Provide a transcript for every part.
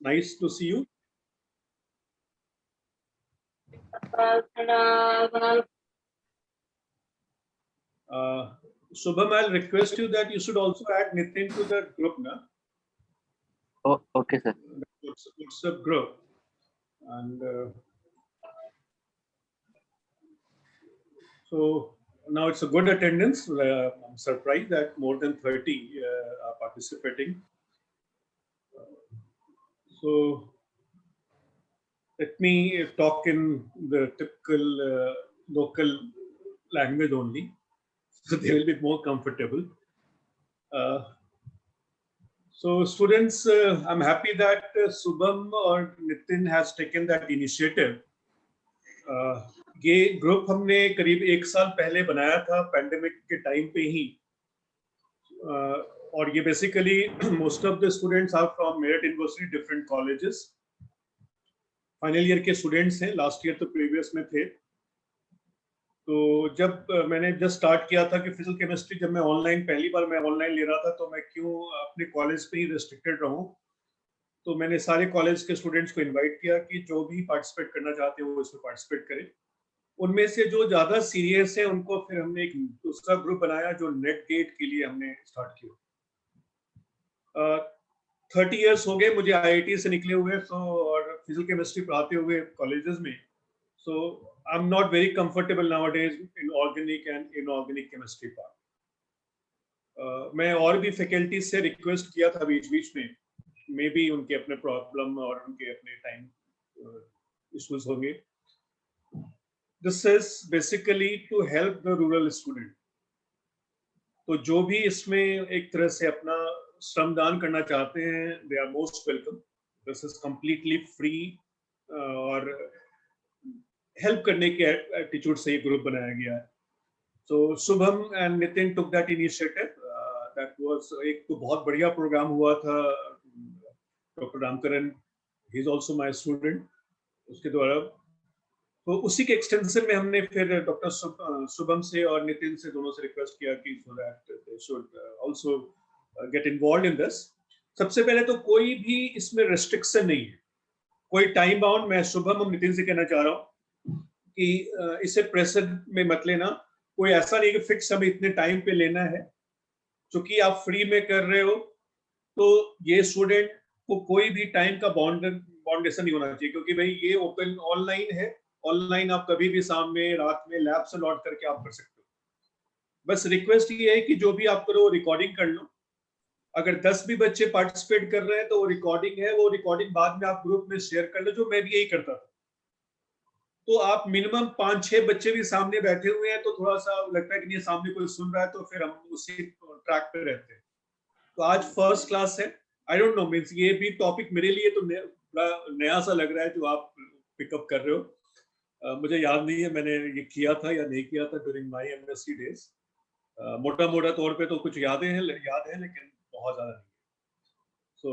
Nice to see you. Shubham, I'll request you that you should also add Nitin to the group now. Oh, okay, sir. WhatsApp group. And so now it's a good attendance. I'm surprised that more than 30 are participating. So let me talk in the typical local language only, so they will be more comfortable. So students, I'm happy that Shubham or Nitin has taken that initiative. ये group हमने करीब 1 साल पहले बनाया था pandemic के time पे ही, और ये basically most of the students are from Meerut university, different colleges, final year के स्टूडेंट्स हैं, लास्ट ईयर तो प्रीवियस में थे। तो जब मैंने जस्ट स्टार्ट किया था कि फिजिकल केमिस्ट्री, जब मैं ऑनलाइन पहली बार मैं ऑनलाइन ले रहा था, तो मैं क्यों अपने कॉलेज पे ही रेस्ट्रिक्टेड रहूं, तो मैंने सारे कॉलेज के स्टूडेंट्स को इनवाइट किया कि जो भी पार्टिसिपेट करना चाहते हैं वो इसमें पार्टिसिपेट करें। उनमें से जो ज्यादा सीरियस है उनको फिर हमने एक दूसरा ग्रुप बनाया जो नेट गेट के लिए हमने स्टार्ट किया। 30 इयर्स हो गए मुझे IIT से निकले हुए, सो और फिजिकल केमिस्ट्री पढ़ाते हुए कॉलेजेस में। So I'm not very comfortable nowadays in organic and inorganic chemistry part. मैं और भी फैकल्टी से रिक्वेस्ट किया था बीच बीच में, मे बी उनके अपने प्रॉब्लम और उनके अपने टाइम इश्यूज होंगे। This is basically to help the rural student. तो जो भी इसमें एक तरह से अपना श्रमदान करना चाहते हैं, they are most welcome. This is completely free और हेल्प करने के एटीट्यूड से ये ग्रुप बनाया गया है। So Shubham and Nitin took that initiative. That was एक तो बहुत बढ़िया प्रोग्राम हुआ था। Doctor Ramkaran, he is also my student, उसके द्वारा। तो उसी के एक्सटेंशन में हमने फिर डॉक्टर शुभम से और नितिन से, दोनों से रिक्वेस्ट किया कि so that they should also get involved in this. सबसे पहले तो कोई भी इसमें रेस्ट्रिक्शन नहीं है, कोई टाइम बाउंड। मैं शुभम और नितिन से कहना चाह रहा हूँ कि इसे प्रेशर में मत लेना। कोई ऐसा नहीं कि फिक्स हमें इतने टाइम पे लेना है, क्योंकि आप फ्री में कर रहे हो तो ये स्टूडेंट को कोई भी टाइम का बाउंडेशन नहीं होना चाहिए, क्योंकि भाई ये ओपन ऑनलाइन है। ऑनलाइन आप कभी भी सामने रात में लैब से लौट करके आप कर सकते हो। बस रिक्वेस्ट ये है कि जो भी आप करो रिकॉर्डिंग कर लो। अगर 10 भी बच्चे पार्टिसिपेट कर रहे हैं तो वो रिकॉर्डिंग है, वो रिकॉर्डिंग बाद में आप ग्रुप में शेयर कर लो, जो मैं भी यही करता था। तो आप मिनिमम 5-6 बच्चे भी सामने बैठे हुए हैं तो थोड़ा सा लगता है कि नहीं सामने कोई सुन रहा है, तो फिर हम उसी ट्रैक पे रहते हैं। तो आज फर्स्ट क्लास है, आई डोंट नो, मींस ये भी टॉपिक मेरे लिए तो नया सा लग रहा है जो आप पिकअप कर रहे हो। मुझे याद नहीं है मैंने ये किया था या नहीं किया था ड्यूरिंग माय एमएससी डेज। मोटा मोटा तौर पे तो कुछ याद है लेकिन बहुत ज्यादा नहीं। सो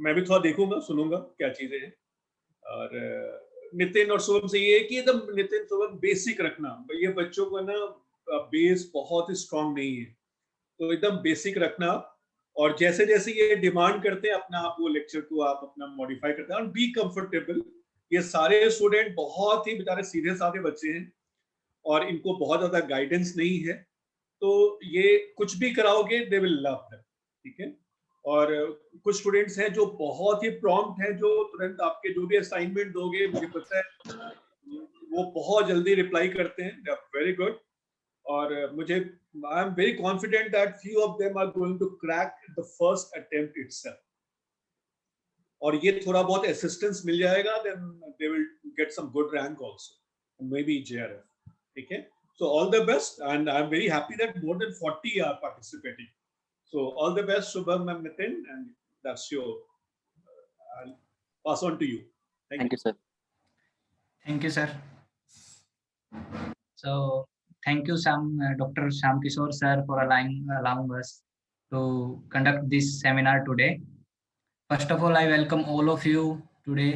मैं भी थोड़ा देखूंगा, सुनूंगा क्या चीजें हैं। और नितिन और शुभम से ये है कि एकदम नितिन शुभम बेसिक रखना। ये बच्चों को ना बेस बहुत ही स्ट्रांग नहीं है, तो एकदम बेसिक रखना। और जैसे जैसे ये डिमांड करते हैं अपना आप वो लेक्चर को आप अपना मॉडिफाई करते हैं और बी कंफर्टेबल। ये सारे स्टूडेंट बहुत ही बेचारे सीधे साधे बच्चे हैं और इनको बहुत ज्यादा गाइडेंस नहीं है, तो ये कुछ भी कराओगे दे विल लव दैट, ठीक है। और कुछ स्टूडेंट्स हैं जो बहुत ही प्रॉम्प्ट हैं, जो तुरंत आपके जो भी असाइनमेंट दोगे मुझे पता है वो बहुत जल्दी रिप्लाई करते हैं, दे आर वेरी गुड। और मुझे I am very confident that few of them are going to crack the first attempt itself. और ये थोड़ा बहुत असिस्टेंस मिल जाएगा, then they will get some good rank also, maybe JRF, ठीक है। So all the best, and I'm very happy that more than 40 are participating. So all the best, Shubham and Nitin, and that's your. I'll pass on to you. Thank you, sir. Thank you, sir. So thank you, Dr. Shyam Kishore sir, for allowing us to conduct this seminar today. First of all, I welcome all of you today.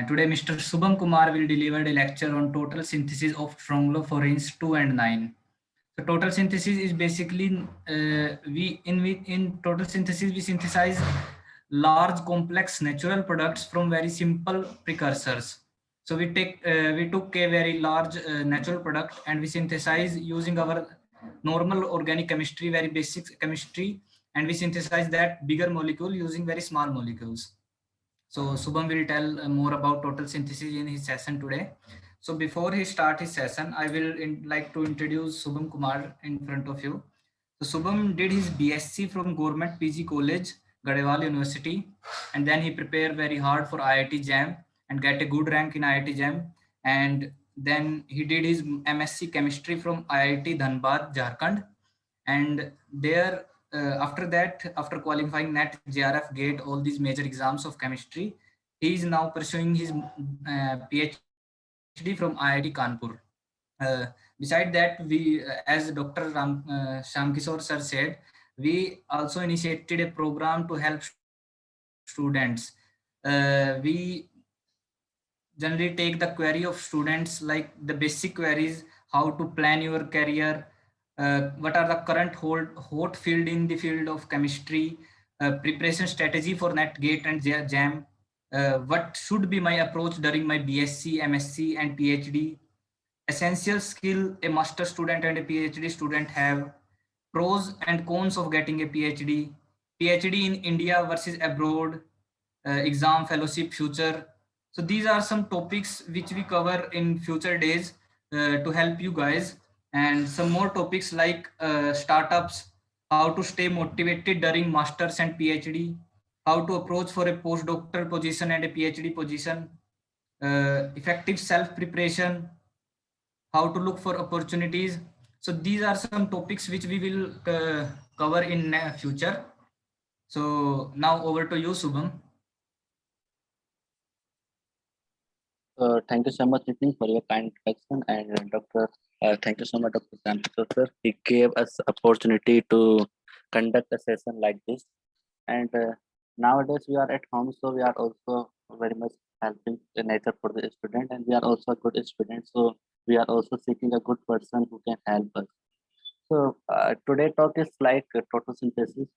Today, Mr. Shubham Kumar will deliver a lecture on total synthesis of stronglofluorines 2 and 9. So total synthesis is basically in total synthesis we synthesize large complex natural products from very simple precursors. So we took a very large natural product and we synthesize using our normal organic chemistry, very basic chemistry, and we synthesize that bigger molecule using very small molecules. So Subham will tell more about total synthesis in his session today. So before he start his session, I will like to introduce Subham Kumar in front of you. So Subham did his BSc from Government PG College, Garhwal University, and then he prepared very hard for IIT JAM and get a good rank in IIT JAM. And then he did his MSc Chemistry from IIT Dhanbad, Jharkhand. And there, after that, after qualifying NET, JRF, GATE, all these major exams of chemistry, he is now pursuing his PhD from IIT Kanpur. Beside that, we, as Dr. Shyam Kishore sir said, we also initiated a program to help students. We generally take the query of students, like the basic queries, how to plan your career, what are the current hot field in the field of chemistry, preparation strategy for NET, GATE and JAM, what should be my approach during my BSc, MSc and PhD, essential skill a master student and a PhD student have, pros and cons of getting a PhD, PhD in India versus abroad, exam, fellowship, future. So these are some topics which we cover in future days to help you guys, and some more topics like startups, how to stay motivated during masters and PhD, how to approach for a postdoctoral position and a PhD position, effective self preparation, how to look for opportunities. So these are some topics which we will cover in future. So now over to you, Subham. Thank you so much, Nitin, for your kind introduction, and thank you so much, Dr. Sam Kishore, sir. He gave us opportunity to conduct a session like this. And nowadays we are at home, so we are also very much helping the nature for the student, and we are also a good student. So we are also seeking a good person who can help us. So today talk is like photosynthesis.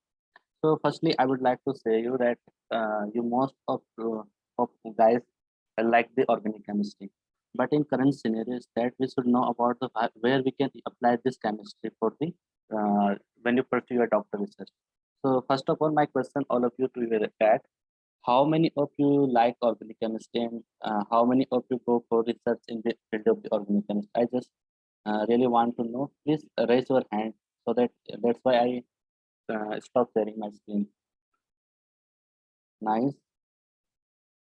So firstly, I would like to say you that you most of guys like the organic chemistry, but in current scenarios that we should know about the where we can apply this chemistry for the when you pursue your doctor research. So first of all, my question all of you to you that how many of you like organic chemistry, and how many of you go for research in the field of the organic chemistry? I just really want to know. Please raise your hand so that's why I stop sharing my screen. Nice,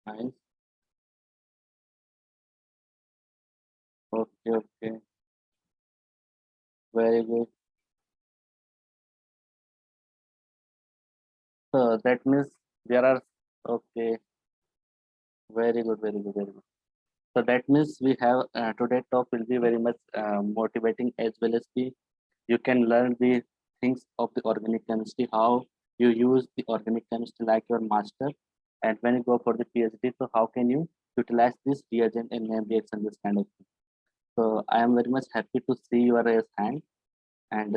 nice. Okay, okay. Very good. So that means there are okay. Very good, very good, very good. So that means we have today talk will be very much motivating, as well as you can learn the things of the organic chemistry, how you use the organic chemistry like your master, and when you go for the PhD, so how can you utilize this reagent and name reaction, this kind of thing. So I am very much happy to see your raised hand, and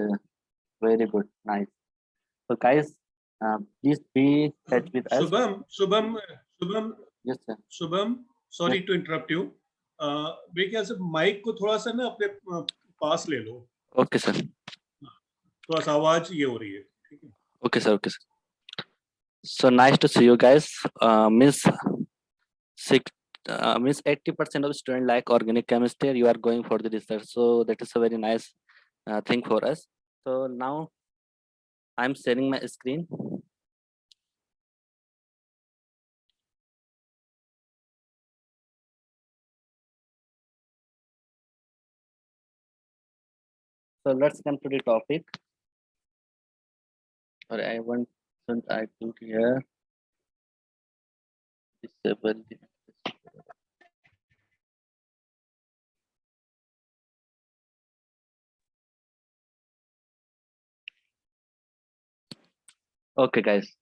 very good, nice. So guys, please be touch with us. Shubham, Yes, sir. Shubham, sorry to interrupt you. मेरे ख्याल से mic को थोड़ा सा ना अपने पास ले लो. Okay, sir. थोड़ा सा आवाज ये हो रही है. ठीक है. Okay, sir. Okay, sir. So nice to see you guys. Means 80% of students like organic chemistry. You are going for the research, so that is a very nice thing for us. So now I'm sharing my screen. So let's come to the topic. Or I want I think here disable the okay, guys.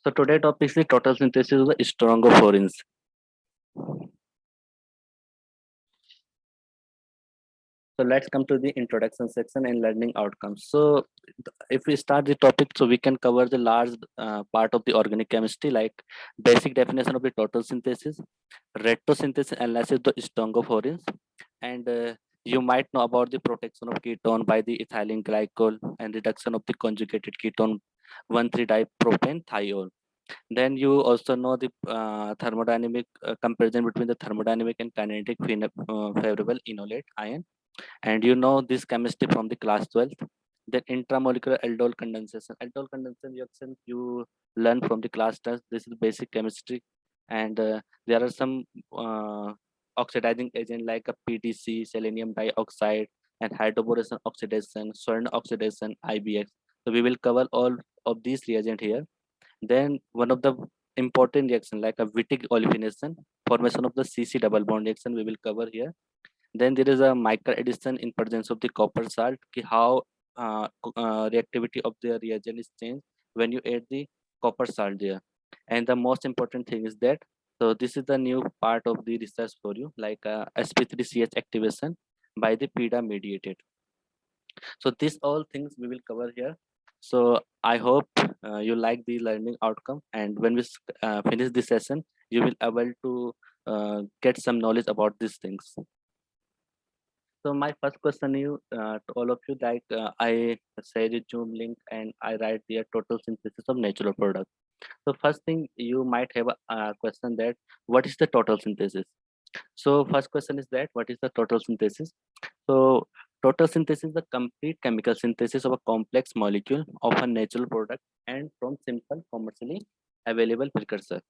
So today topic is the total synthesis of the strongophorins. So let's come to the introduction section and learning outcomes. So if we start the topic, so we can cover the large part of the organic chemistry, like basic definition of the total synthesis, retrosynthesis analysis, the stronger and you might know about the protection of ketone by the ethylene glycol and reduction of the conjugated ketone 1,3-dipropane thiol. Then you also know the thermodynamic comparison between the thermodynamic and kinetic favorable enolate ion, and you know this chemistry from the class 12th. Then intramolecular aldol condensation. Aldol condensation reaction you learn from the class 10th. This is basic chemistry, and there are some oxidizing agent like a PDC, selenium dioxide, and hydroboration oxidation, Swern oxidation, IBX. So we will cover all of these reagent here. Then one of the important reaction like a Wittig olefination, formation of the CC double bond reaction we will cover here. Then there is a micro addition in presence of the copper salt, how reactivity of the reagent is changed when you add the copper salt there. And the most important thing is that, so this is the new part of the research for you, like sp3ch activation by the PIDA mediated. So these all things we will cover here. So I hope you like the learning outcome, and when we finish this session you will able to get some knowledge about these things. So my first question you to all of you, like I say the Zoom link and I write the total synthesis of natural product. So first thing you might have a question that what is the total synthesis? So first question is that what is the total synthesis? So total synthesis is the complete chemical synthesis of a complex molecule of a natural product and from simple commercially available precursor.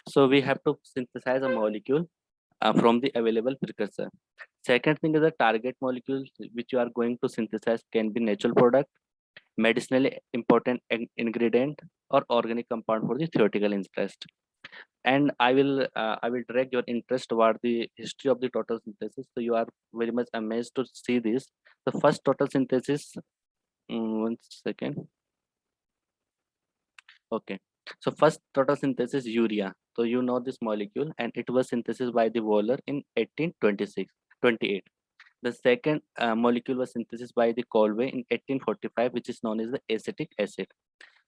So we have to synthesize a molecule from the available precursor. Second thing is the target molecules which you are going to synthesize can be natural product, medicinally important ingredient, or organic compound for the theoretical interest. And I will direct your interest toward the history of the total synthesis. So you are very much amazed to see this. The first total synthesis. One second. Okay. So first total synthesis urea. So you know this molecule, and it was synthesized by the Wohler in 1828. The second molecule was synthesized by the Colway in 1845, which is known as the acetic acid.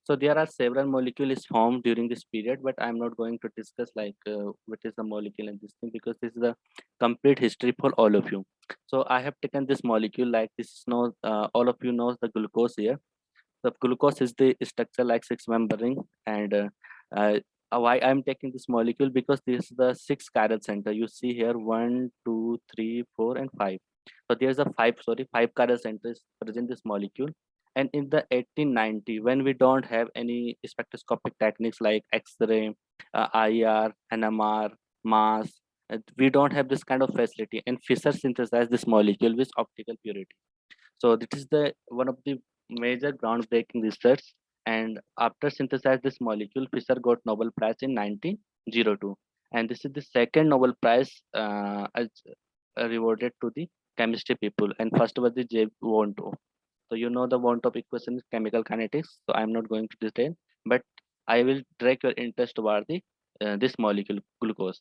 So there are several molecules formed during this period, but I'm not going to discuss like what is the molecule and this thing, because this is the complete history for all of you. So I have taken this molecule, like this is no all of you knows the glucose here. The glucose is the structure like 6-member ring, and why I'm taking this molecule, because this is the 6 chiral center. You see here 1, 2, 3, 4, and 5. So there's a 5 chiral centers present this molecule. And in the 1890, when we don't have any spectroscopic techniques like X-ray, IR, NMR, mass, we don't have this kind of facility. And Fischer synthesized this molecule with optical purity. So this is the one of the major groundbreaking research. And after synthesize this molecule, Fischer got Nobel Prize in 1902. And this is the second Nobel Prize rewarded to the chemistry people. And first was the J. Wonto. So you know the Wonto equation is chemical kinetics. So I'm not going to detail, but I will direct your interest toward the this molecule glucose.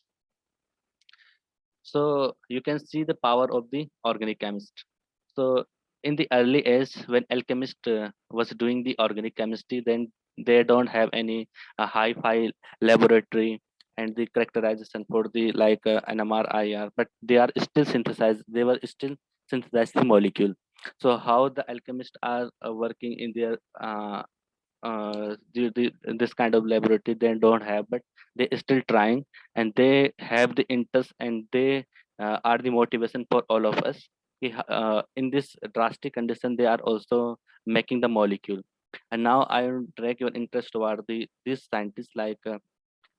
So you can see the power of the organic chemist. So in the early age, when alchemist was doing the organic chemistry, then they don't have any hi-fi laboratory and the characterization for the like NMR, IR, but they are still synthesized. They were still synthesizing molecule. So how the alchemists are working in their this kind of laboratory, they don't have, but they still trying, and they have the interest, and they are the motivation for all of us. In this drastic condition, they are also making the molecule. And now I will direct your interest toward the these scientists like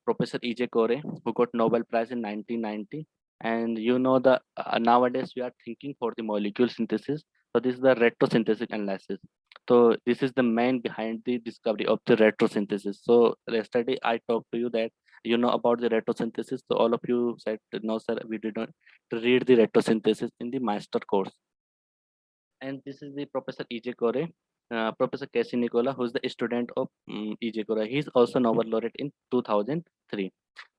Professor E.J. Corey, who got Nobel Prize in 1990. And you know the nowadays we are thinking for the molecule synthesis. So this is the retrosynthesis analysis. So this is the main behind the discovery of the retrosynthesis. So yesterday I talked to you that you know about the retrosynthesis. So all of you said no, sir, we did not read the retrosynthesis in the master course. And this is the Professor E.J. Corey, Professor Casey Nicola, who is the student of E.J. Corey. He is also Nobel laureate in 2003.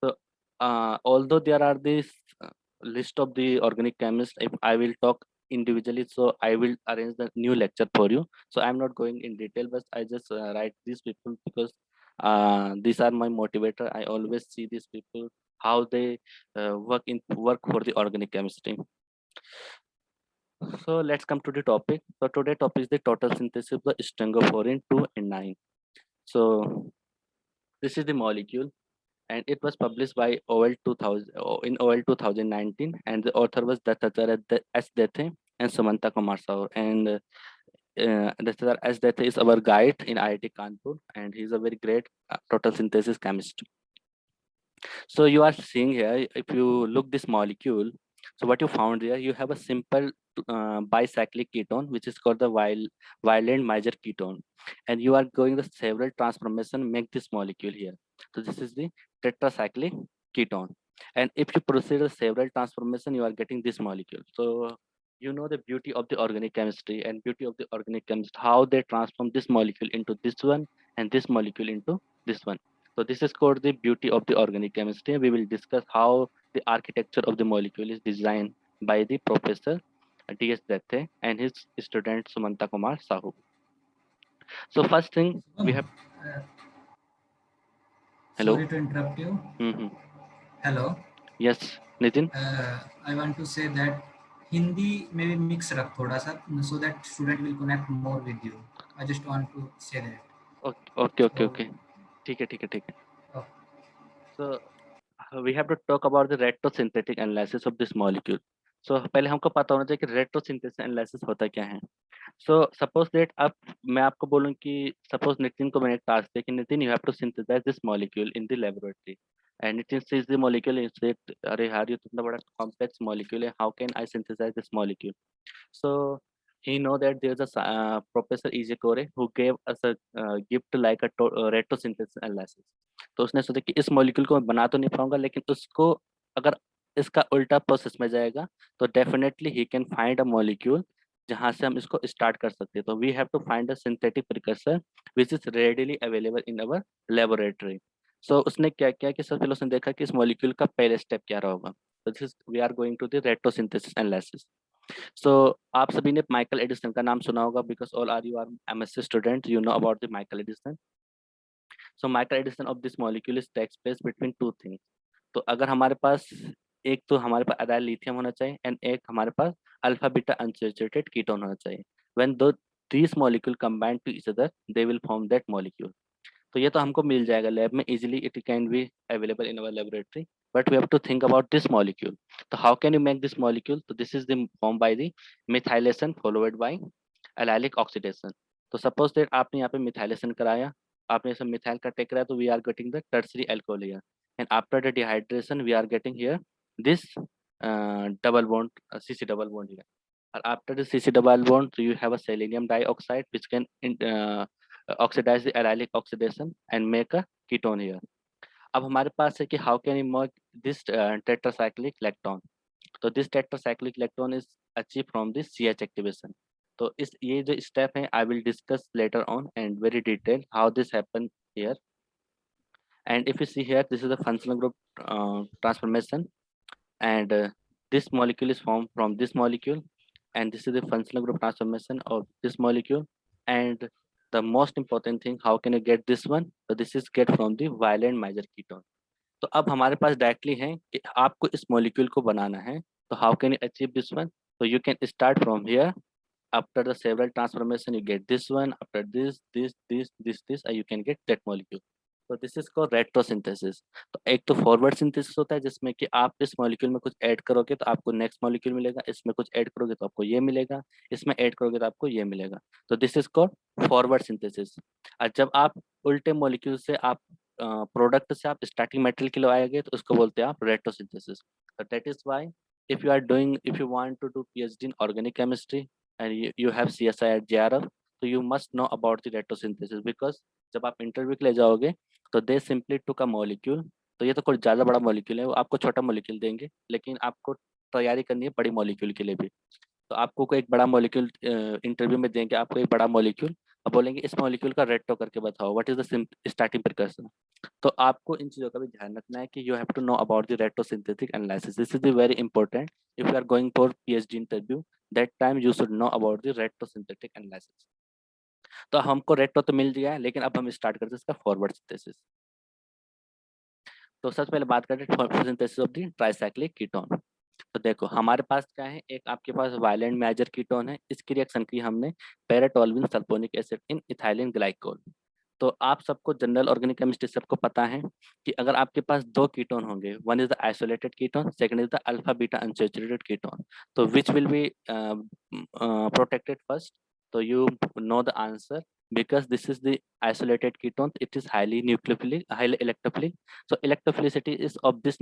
So although there are this list of the organic chemists, if I will talk individually, so I will arrange the new lecture for you. So I'm not going in detail, but I just write these people because these are my motivator. I always see these people how they work for the organic chemistry. So let's come to the topic. So today topic is the total synthesis of the stringophorin 2 and 9. So this is the molecule, and it was published by OL 2000 in OL 2019, and the author was Dattacharya S. Dethe and Sumanta Kumar Saur. And Dattacharya S. Dethe is our guide in IIT Kanpur, and he's a very great total synthesis chemist. So you are seeing here, if you look this molecule, so what you found here, you have a simple bicyclic ketone, which is called the violent major ketone, and you are going the several transformation make this molecule here. So this is the tetracyclic ketone, and if you proceed the several transformation, you are getting this molecule. So you know the beauty of the organic chemistry and beauty of the organic chemist, how they transform this molecule into this one and this molecule into this one. So this is called the beauty of the organic chemistry. We will discuss how the architecture of the molecule is designed by the professor D.S. Dathe and his student Sumanta Kumar Sahu. So first thing we have. Uh, Hello. Sorry to interrupt you. Hello. Yes, Nitin. I want to say that Hindi maybe mix रख थोड़ा सा so that student will connect more with you. I just want to say that. Okay. ठीक है. Oh, So we have to talk about the retrosynthetic analysis of this molecule. So पहले हमको पता होना चाहिए कि retrosynthesis analysis होता क्या है. So suppose that अब मैं आपको बोलूँ कि suppose नितिन को मैंने टास्क दिया कि Nitin you have to synthesize this molecule in the laboratory. And Nitin sees the molecule and said, अरे यार ये तो इतना बड़ा complex molecule है, how can I synthesize this molecule? So he know that there's a Professor E.J. Kore who gave us a gift like a retrosynthesis analysis. तो उसने सोचा कि इस मॉलिक्यूल को मैं बना तो नहीं पाऊंगा, लेकिन उसको अगर इसका उल्टा प्रोसेस में जाएगा तो definitely he can find a molecule जहां से हम इसको स्टार्ट कर सकते हैं. तो we have to find a synthetic precursor which is readily available in our laboratory. So उसने क्या किया कि सबसे पहले उसने देखा कि इस मॉलिक्यूल का पहले स्टेप क्या रहा होगा. तो this we are going to the retrosynthesis analysis. So आप सभी ने माइकल एडिसन का नाम सुना होगा because all are you are MSc student, you know about the Michael addition. So micro addition of this molecule is takes place between two things. तो अगर हमारे पास एक तो हमारे पास अदाइल लिथियम होना चाहिए एंड एक हमारे पास अल्फा बीटा अनसैचुरेटेड कीटोन होना चाहिए. When these molecule combine to each other, they will form that molecule. तो ये तो हमको मिल जाएगा लैब में easily, it can be available in our laboratory, but we have to think about this molecule. तो how can you make this molecule? So this is the formed by the methylation followed by allylic oxidation. तो suppose that आपने यहाँ पे methylation कराया, आपने सब methyl का take रहा है, तो we are getting the tertiary alcohol here, and after the dehydration we are getting here this double bond CC double bond here. और after the CC double bond so you have a selenium dioxide which can oxidize the allylic oxidation and make a ketone here. अब हमारे पास है कि how can we make this tetracyclic lactone. तो this tetracyclic lactone is achieved from this CH activation. तो इस ये जो step है I will discuss later on and very detail how this happen here. And if you see here this is the functional group transformation, and this molecule is formed from this molecule, and this is the functional group transformation of this molecule. And the most important thing, how can you get this one? So this is get from the violent major ketone. तो अब हमारे पास directly है कि आपको इस molecule को बनाना है. तो how can you achieve this one? तो you can start from here. After the several transformation you get this one, after this and you can get that molecule. So this is called retrosynthesis. तो एक तो forward synthesis होता है जिसमें कि आप इस मॉलिक्यूल में कुछ ऐड करोगे तो आपको नेक्स्ट मॉलिक्यूल मिलेगा, इसमें कुछ ऐड करोगे तो आपको ये मिलेगा, इसमें ऐड करोगे तो आपको ये मिलेगा. तो this is called forward synthesis. और जब आप उल्टे मॉलिक्यूल से आप प्रोडक्ट से आप स्टार्टिंग मेटेरियल के लिए आएंगे तो उसको बोलते हैं आप रेट्रोसिंथेसिस. तो that is why if you want to do PhD in organic chemistry and you have CSI at JRF, so you must know about the retrosynthesis, because जब आप इंटरव्यू के लिए जाओगे तो दे सिंपली टुक अ मॉलिक्यूल. तो ये तो कोई ज़्यादा बड़ा मॉलिक्यूल है, वो आपको छोटा मॉलिक्यूल देंगे, लेकिन आपको तैयारी करनी है बड़ी मॉलिक्यूल के लिए भी. तो आपको कोई एक बड़ा मॉलिक्यूल इंटरव्यू में देंगे, आपको एक बड़ा मॉलिक्यूल, अब बोलेंगे इस मॉलिक्यूल का रेट्रो करके बताओ, what is the starting precursor. तो आपको इन चीज़ों का भी ध्यान रखना है कि you have to know about the retrosynthetic analysis, this is the very important if you are going for PhD interview, that time you should know about the retrosynthetic analysis. तो हमको रेट्रो तो मिल गया है, लेकिन अब हम स्टार्ट करते हैं इसका फॉरवर्ड सिंथेसिस। तो सबसे पहले बात करते हैं forward synthesis of the tricyclic ketone. तो देखो हमारे पास क्या है, एक आपके पास वायलेंट मेजर कीटोन है, इसकी रिएक्शन की हमने paratoluene sulphonic acid in ethylene glycol. तो आप सबको जनरल ऑर्गेनिक केमिस्ट्री सबको पता है कि अगर आपके पास दो कीटोन होंगे, one is the isolated ketone, second is the alpha beta unsaturated ketone, तो which will be protected first. तो you know the answer, because this is the isolated ketone, it is highly nucleophilic, highly electrophilic. So electrophilicity is of this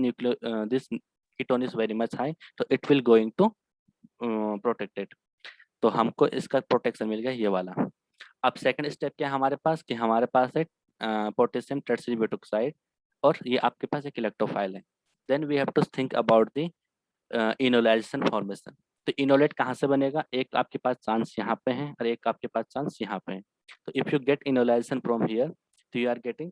ketone is very much high, so it will going to protect it. तो हमको इसका protection मिल गया ये वाला। अब second step क्या है हमारे पास, कि हमारे पास है पोटेशियम टर्सरी ब्यूटोक्साइड और ये आपके पास एक इलेक्ट्रोफाइल है। Then we have to think about the enolisation formation. तो इनोलेट कहाँ से बनेगा, एक आपके पास चांस यहाँ पे है और एक आपके पास चांस यहाँ पे है। तो if you get enolisation from here, तो you are getting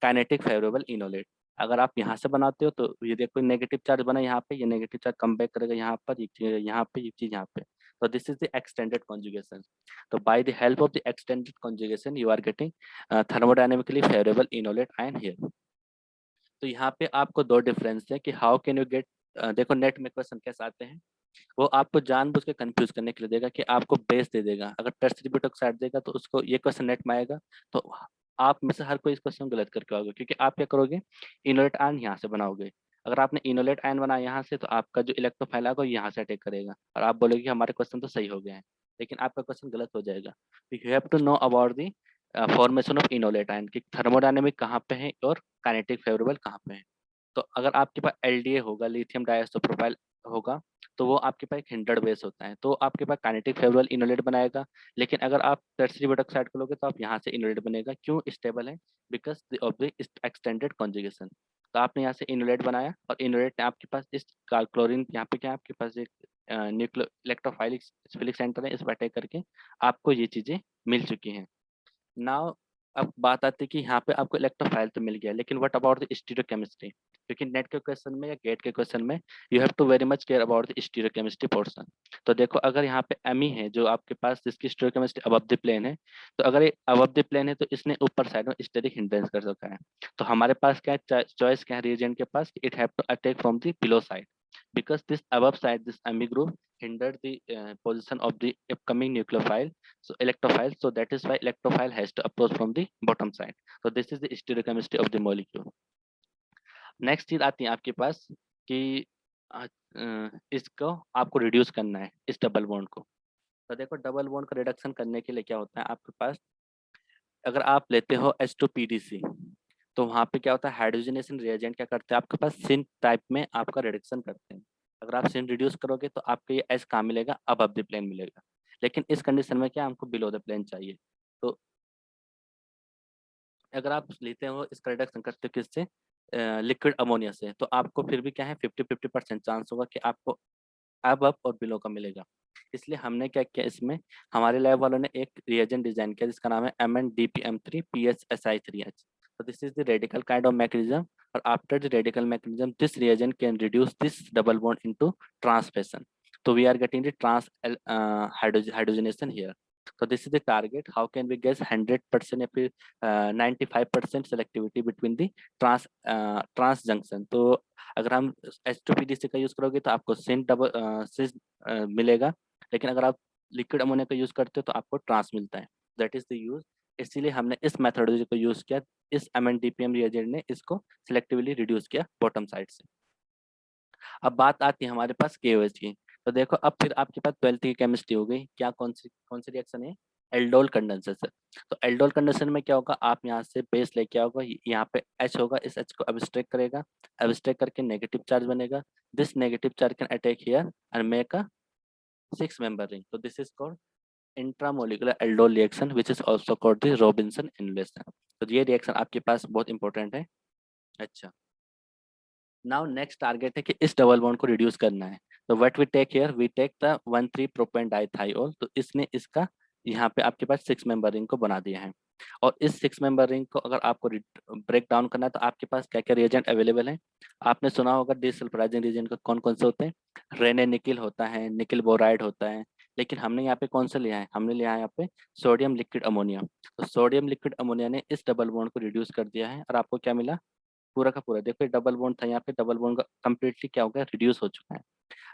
kinetic favourable enolate. अगर आप यहाँ से बनाते हो तो ये देखो नेगेटिव चार्ज बना यहाँ पे, ये नेगेटिव चार्ज कम बैक करेगा यहाँ पर, एक चीज यहाँ पे, एक चीज यहाँ पे। तो this is the extended conjugation. तो by the help of the extended conjugation you are getting thermodynamically favourable enolate ion here. तो यहाँ पे आपको दो डिफरेंस है कि हाउ कैन यू गेट, देखो नेट में क्वेश्चन कैसे आते हैं, वो आपको जानबूझ के कंफ्यूज करने के लिए देगा कि आपको बेस दे देगा, अगर टर्सरी ब्यूटोक्साइड देगा तो उसको ये क्वेश्चन नेट में आएगा। तो आप में से हर कोई इस क्वेश्चन गलत करके आओगे, क्योंकि आप क्या करोगे, इनोलेट आयन यहाँ से बनाओगे। अगर आपने इनोलेट आयन बनाया यहाँ से, तो आपका जो इलेक्ट्रोफाइल आएगा यहाँ से अटैक करेगा और आप बोलोगे कि हमारे क्वेश्चन तो सही हो गए हैं, लेकिन आपका क्वेश्चन गलत हो जाएगा। You have to know about the formation of enolate ion की थर्मोडायनेमिक कहाँ पे है और काइनेटिक फेवरेबल कहाँ पे है। तो अगर आपके पास LDA होगा, लिथियम डाइसोप्रोपाइल होगा, तो वो आपके पास एक हिंडर्ड बेस होता है, तो आपके पास काइनेटिक फेवरेबल इनोलेट बनाएगा। लेकिन अगर आप टर्सरी ब्यूटोक्साइड को लोगे तो आप यहाँ से इनोलेट बनेगा, क्यों स्टेबल है, because of the extended conjugation. तो आपने यहाँ से इनोलेट बनाया और इनोलेट ने आपके पास इस क्लोरीन, यहाँ पे क्या है आपके पास एक न्यूक्लियो इलेक्ट्रोफाइलिक फिलिक सेंटर है, इस पर अटैक करके आपको ये चीजें मिल चुकी हैं। नाउ अब बात आती है कि यहाँ पे आपको इलेक्ट्रोफाइल तो मिल गया, लेकिन व्हाट अबाउट द स्टीरियोकेमिस्ट्री, क्योंकि नेट के क्वेश्चन में या गेट के क्वेश्चन में you have to very much care about the stereochemistry portion. तो देखो अगर यहाँ पे एमी है जो आपके पास, जिसकी स्टीरियोकेमिस्ट्री अबव द प्लेन है, तो अगर ये अबव द प्लेन है तो इसने ऊपर साइड में स्टेरिक हिंड्रेंस कर रखा है। तो हमारे पास क्या है, चॉइस क्या है रिएजेंट के पास, it have to attack from the below side, because this above side, this ami group hindered the position of the upcoming nucleophile, so electrophile, so that is why electrophile has to approach from the bottom side. So this is the stereochemistry of the molecule. Next चीज आती है आपके पास कि इसको आपको reduce करना है, इस डबल बॉन्ड को। तो देखो डबल बॉन्ड का रिडक्शन करने के लिए क्या होता है आपके पास, अगर आप लेते हो H2PDC, तो वहाँ पे क्या होता है, हाइड्रोजनेशन रिएजेंट क्या करते हैं आपके पास, सिन टाइप में आपका रिडक्शन करते हैं। अगर आप सिन रिड्यूस करोगे तो आपको ये H कहाँ मिलेगा, अबव द प्लेन मिलेगा। लेकिन इस कंडीशन में क्या, हमको बिलो द प्लेन चाहिए। तो अगर आप लेते हो इसका रिडक्शन करते हो किससे, लिक्विड अमोनिया से, तो आपको फिर भी क्या है 50-50% चांस होगा कि आपको अबव और बिलो का मिलेगा। इसलिए हमने क्या किया, इसमें हमारे लैब वालों ने एक रिएजेंट डिजाइन किया जिसका नाम है MnDPM3PHSI3H। So this is the radical kind of mechanism, or after the radical mechanism, this reagent can reduce this double bond into trans fashion. So we are getting the trans hydrogenation here. So this is the target. How can we guess 100% or 95% selectivity between the trans junction? तो अगर हम H2PDC का use करोगे तो आपको सिस मिलेगा, लेकिन अगर आप लिक्विड अमोनिया का यूज करते हो तो आपको ट्रांस मिलता है। That is the use. इसीलिए हमने इस मेथोडोलॉजी को यूज किया, इस MnDPM रिएजेंट ने इसको सिलेक्टिवली रिड्यूस किया बॉटम साइड से। अब बात आती है हमारे पास KOH की। तो देखो अब फिर आपके पास 12th की केमिस्ट्री हो गई, क्या कौन सी रिएक्शन है, एल्डोल कंडेंसर से। तो एल्डोल कंडेंसर में क्या होगा, आप यहाँ से बेस लेके आओगे, यहाँ पे H होगा, इस H को अब्स्ट्रैक्ट करेगा, अब्स्ट्रैक्ट करके नेगेटिव चार्ज बनेगा। This negative charge can attack here and make a 6 member ring. So this is called intramolecular aldol reaction, which is also called the Robinson annulation. तो ये reaction आपके पास बहुत important है। अच्छा, now next target है कि इस डबल बॉन्ड को रिड्यूस करना है। तो what we take here, we take the 1,3 propane diethyl. तो इसने इसका यहाँ पे आपके पास 6 मेंबर रिंग को बना दिया है। और इस 6 मेंबर रिंग को अगर आपको ब्रेक डाउन करना है तो आपके पास क्या क्या रिएजेंट अवेलेबल है। आपने सुना होगा डिसल्फ्राइजिंग रिएजेंट का कौन कौन से होते हैं, रेने निकिल होता है, निकिल बोराइड होता है, लेकिन हमने यहाँ पे कौन सा लिया है, हमने लिया है यहाँ पे सोडियम लिक्विड अमोनिया। तो सोडियम लिक्विड अमोनिया ने इस डबल बॉन्ड को रिड्यूस कर दिया है और आपको क्या मिला, पूरा का पूरा, देखो डबल बॉन्ड था यहाँ पे, डबल बॉन्ड का कंप्लीटली क्या हो गया, रिड्यूस हो चुका है।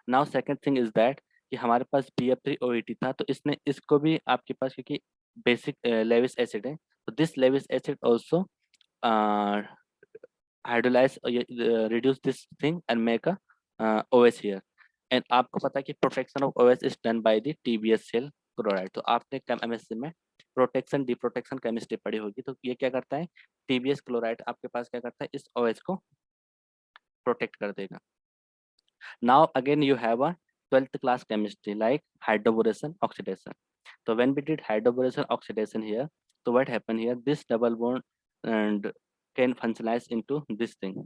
Now second thing is that कि हमारे पास BF3OET था, तो इसने इसको भी आपके पास, क्योंकि बेसिक लेविस एसिड है, तो this Lewis acid also hydrolyse reduce this thing and make a OH here. And आपको पता है कि protection of OH is done by the TBHCl chloride. तो आपने MSc में प्रोटेक्शन डिप्रोटेक्शन केमिस्ट्री पढ़ी होगी, तो ये क्या करता है, TBS क्लोराइड आपके पास क्या करता है, इस OH को प्रोटेक्ट कर देगा। Now again you have a 12th class chemistry like hydroboration oxidation. So when we did hydroboration oxidation here, so what happened here, this double bond and can functionalize into this thing.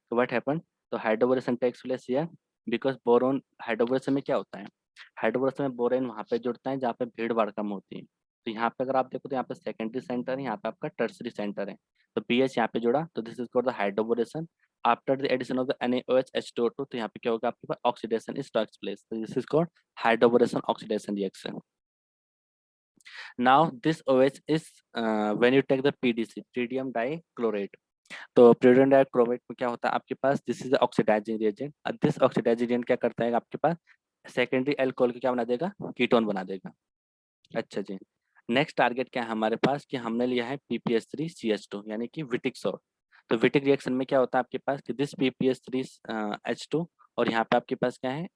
So what happened, तो hydroboration takes place here because boron, hydroboration में क्या होता है, hydroboration में borane वहाँ पे जुड़ता है जहाँ पे भीड़ भाड़ कम होती है। तो यहाँ पे अगर आप देखो तो यहाँ पे सेकेंडरी सेंटर है, यहाँ पे आपका टर्सरी सेंटर है, तो BH यहाँ पे जुड़ा, तो this is called the hydroboration. After the addition of the NaOH H2O2, तो यहाँ पे क्या होगा, आपके पास ऑक्सीडेशन इज टेक्स प्लेस, तो this is called hydroboration oxidation reaction. Now this OH is when you take the PDC, pyridinium dichlorate, तो pyridinium dichlorate में क्या होता है आपके पास, this is the oxidising reagent. This oxidising reagent क्या करता है आपके पास, सेकेंडरी अल्कोहल को क्या बना देगा, कीटोन बना देगा। अच्छा जी, नेक्स्ट टारगेट क्या है हमारे पास कि हमने लिया है PPH3CH2 यानी कि विटिक सॉल्ट। तो विटिक रिएक्शन में क्या होता है आपके पास कि दिस PPH3H2 और यहाँ पे आपके पास क्या है,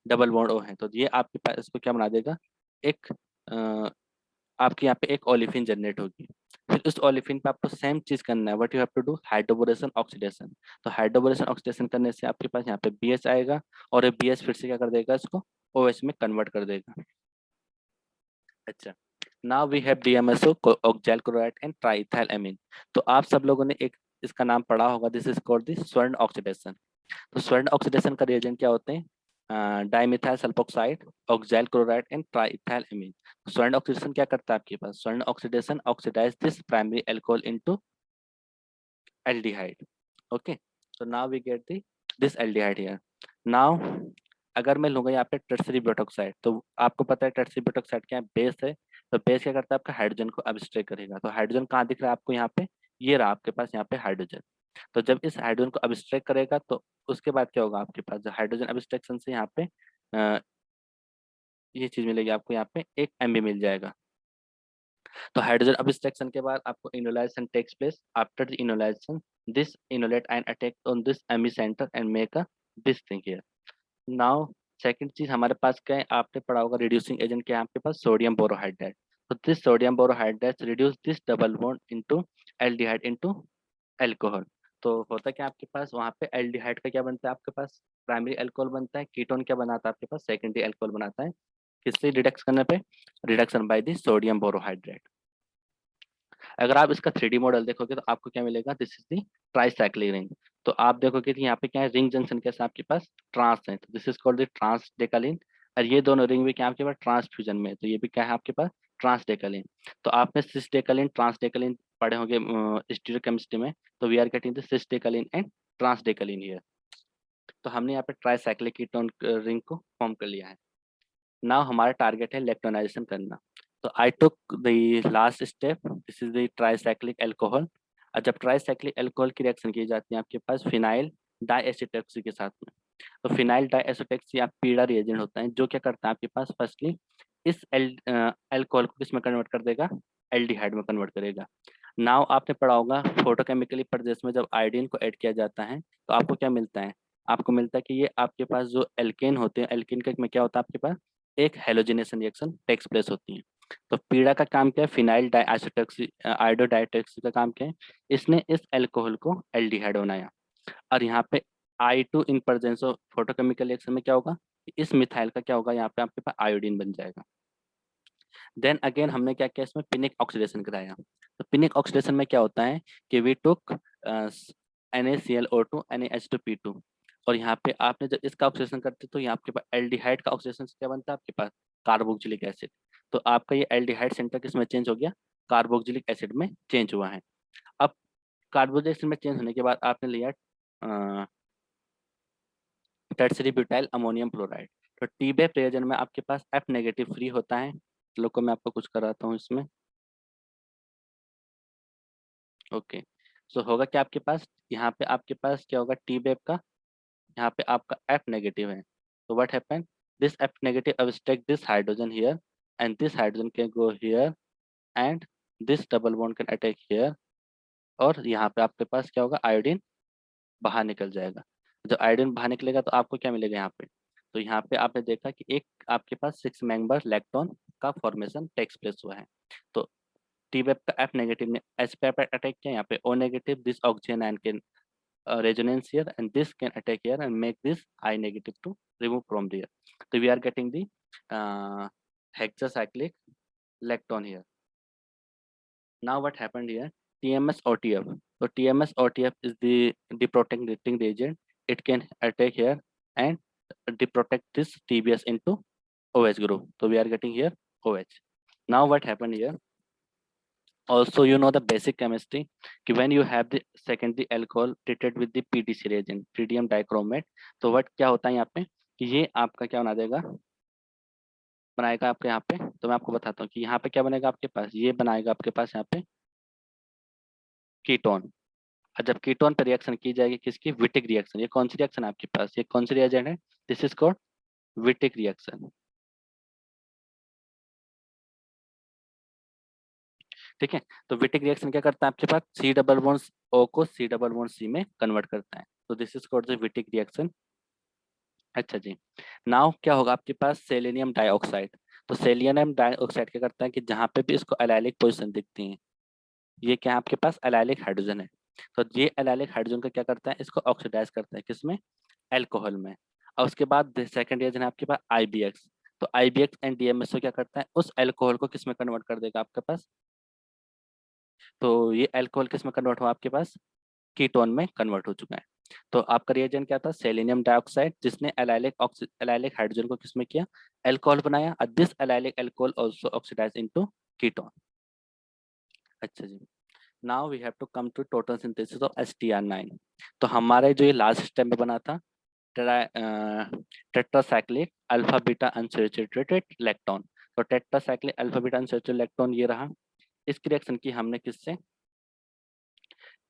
डबल बॉन्ड O है, तो ये आपके पास इसको क्या बना देगा, एक आपके यहाँ पे एक ओलिफिन जनरेट होगी। फिर उस ओलिफिन पे आपको सेम चीज करना है, what you have to do, hydroboration oxidation. तो हाइड्रोबोरेशन ऑक्सीडेशन करने से आपके पास यहाँ पे BH आएगा और ये BH फिर से क्या कर देगा, इसको OH में कन्वर्ट कर देगा। अच्छा, now we have DMSO oxalyl chloride and triethyl amine. तो आप सब लोगों ने एक इसका नाम पढ़ा होगा, this is called the Swern oxidation. तो स्वर्ण ऑक्सीडेशन का रिएजेंट क्या होते हैं, dimethyl sulfoxide, oxalyl chloride and triethyl amine. Swern oxidation क्या करता है आपके पास, Swern oxidation oxidise this primary alcohol into aldehyde. Okay, so now we get the this aldehyde here. Now अगर मैं लूंगा यहाँ पे टर्सरी ब्यूटोक्साइड, तो आपको पता है टर्सरी ब्यूटोक्साइड क्या है, बेस है, तो बेस क्या करता है आपका हाइड्रोजन को अब्स्ट्रैक्ट करेगा। तो हाइड्रोजन कहाँ दिख रहा है आपको, यहाँ पे ये रहा आपके पास यहाँ पे हाइड्रोजन। तो जब इस हाइड्रोजन को अब्स्ट्रैक्ट करेगा तो उसके बाद क्या होगा आपके पास, जो हाइड्रोजन अब्स्ट्रैक्शन से यहाँ पे ये चीज मिलेगी आपको, यहाँ पे एक MB मिल जाएगा। तो हाइड्रोजन अब्स्ट्रैक्शन के बाद आपको enolisation takes place, after the enolisation this enolate ion attack on this MB centre and make a this thing here. Now second चीज हमारे पास क्या है, आपने पढ़ा होगा रिड्यूसिंग एजेंट क्या है आपके पास, सोडियम बोरोहाइड्राइड। तो this sodium borohydride reduce this double bond into aldehyde into alcohol. तो होता क्या आपके पास वहाँ पे एल्डिहाइड का क्या बनता है आपके पास, प्राइमरी अल्कोहल बनता है, कीटोन क्या बनाता है आपके पास, सेकेंडरी अल्कोहल बनाता है, किससे रिडक्स करने पे, reduction by the sodium borohydride. अगर आप इसका 3D मॉडल देखोगे तो आपको क्या मिलेगा, this is the tricyclic ring. तो आप देखोगे कि यहाँ पे क्या है, रिंग जंक्शन के साथ आपके पास ट्रांस है, तो this is called the trans decalin. और ये दोनों रिंग भी क्या आपके पास ट्रांसफ्यूजन में है, तो ये भी क्या है आपके पास ट्रांस डेकालिन। तो आपने सिस डेकालिन ट्रांस डेकालिन पढ़े होंगे स्टीरियोकेमिस्ट्री में, तो we are getting the cis decalin and trans decalin here. तो हमने यहाँ पे ट्राइसाइक्लिक कीटोन रिंग को फॉर्म कर लिया है। नाउ हमारा टारगेट है इलेक्ट्रोनाइजेशन करना। तो I took the last step, this is the tricyclic alcohol. और जब ट्राइसाइक्लिक अल्कोहल की रिएक्शन की जाती है आपके पास फिनाइल डाइएसिटोक्सी के साथ में, तो फिनाइल डाइएसिटोक्सी आप पीड़ा रिएजेंट होता है जो क्या करता है आपके पास, फर्स्टली इस अल्कोहल को किस में कन्वर्ट कर देगा, एल्डिहाइड में कन्वर्ट करेगा। नाउ आपने पढ़ा होगा फोटोकेमिकली परिदृश्य में जब आयोडीन को ऐड किया जाता है तो आपको क्या मिलता है, आपको मिलता है कि ये आपके पास जो एल्केन होते हैं, एल्केन का में क्या होता है आपके पास, एक हेलोजिनेशन रिएक्शन टेक्स प्लेस होती है। तो पीड़ा का काम क्या है, फिनाइल डाइएसिटोक्सी आयोडोडाइटोक्सी का काम क्या है, इसने इस अल्कोहल को एल्डिहाइड बनाया। और यहाँ पे I2 in presence of photochemical reaction में क्या होगा, इस मिथाइल का क्या होगा, यहाँ पे आपके पास आयोडीन बन जाएगा। देन अगेन हमने क्या किया, इसमें पिनिक ऑक्सीडेशन कराया। तो पिनिक ऑक्सीडेशन में क्या होता है कि वी टुक NaClO2 NaH2P2, और यहाँ पे आपने जब इसका ऑक्सीडेशन करते तो यहाँ आपके पास एल्डिहाइड का ऑक्सीडेशन क्या बनता है आपके पास, कार्बोक्सिलिक एसिड। तो आपका ये एल्डिहाइड सेंटर किसमें चेंज हो गया, कार्बोक्सिलिक एसिड में चेंज हुआ है। अब कार्बोक्सिलिक एसिड में चेंज होने के बाद आपने लिया टर्सरी ब्यूटाइल अमोनियम क्लोराइड। तो टीबेप रिएजेंट में आपके पास F नेगेटिव फ्री होता है। लोग मैं आपको कुछ कराता हूँ इसमें। ओके, सो होगा क्या आपके पास, यहाँ पे आपके पास क्या होगा, टीबेप का यहाँ पे आपका F नेगेटिव है। तो what happen, this F negative abstract this hydrogen here and this hydrogen can go here and this double bond can attack here, और यहाँ पे आपके पास क्या होगा, आयोडीन बाहर निकल जाएगा। जब आयोडीन बाहर निकलेगा तो आपको क्या मिलेगा यहाँ पे, तो यहाँ पे आपने देखा कि एक आपके पास 6 मेंबर लैक्टोन का फॉर्मेशन टेक्स प्लेस हुआ है। तो टीबेप का F नेगेटिव ने एच पे अटैक किया, यहाँ पे O negative, this oxygen ion can resonance here and this can attack here and make this I negative to remove from there. So we are getting the hexacyclic lactone here. Now what happened here, TMS OTF. So TMS OTF is the deprotecting reagent. It can attack here and deprotect this TBS into OH group. So we are getting here OH. Now what happened here, also you know the basic chemistry कि when you have the secondary alcohol treated with the PDC reagent, pyridium dichromate, तो what क्या होता है यहाँ पे कि ये आपका क्या बना देगा, बनाएगा आपके यहाँ पे, तो मैं आपको बताता हूँ कि यहाँ पे क्या बनेगा आपके पास, ये बनाएगा आपके पास यहाँ पे कीटोन। और जब कीटोन पे रिएक्शन की जाएगी किसकी, विटिक रिएक्शन। ये कौन सी रिएक्शन है आपके पास, ये कौन सी रिएजेंट है, this is called Wittig reaction. ठीक है, तो विटिक रिएक्शन क्या करता है आपके पास, सी डबल बॉन्ड ओ को सी डबल बॉन्ड सी में कन्वर्ट करता है। तो this is called the Wittig reaction. अच्छा जी, नाउ क्या होगा आपके पास, सेलेनियम डाइऑक्साइड। तो सेलेनियम डाइऑक्साइड क्या करता है कि जहाँ पे भी इसको एलाइलिक पोजीशन दिखती है, ये क्या है आपके पास एलाइलिक हाइड्रोजन है, तो ये एलाइलिक हाइड्रोजन का क्या करता है, इसको ऑक्सीडाइज करता है किसमें, एल्कोहल में। और उसके बाद सेकंड रिएक्शन है आपके पास आईबीएक्स। तो आईबीएक्स एंड डीएमएसओ क्या करता है, उस एल्कोहल को किसमें कन्वर्ट कर देगा आपके पास, तो ये एल्कोहल किसमें कन्वर्ट हुआ आपके पास, कीटोन में कन्वर्ट हो चुका है। तो आपका रिएजेंट क्या था, सेलेनियम डाइऑक्साइड, जिसने एलाइलिक हाइड्रोजन को किसमें किया, एल्कोहल बनाया। This allylic alcohol also oxidise into ketone. अच्छा जी, now we have to come to total synthesis of HTR9। तो हमारे जो ये लास्ट स्टेप में बना था टेट्रासाइक्लिक अल्फा बीटा अनसैचुरेटेड लैक्टोन। तो टेट्रासाइक्लिक अल्फा बीटा अनसैचुरेटेड लैक्टोन ये रहा। इस रिएक्शन की हमने किससे,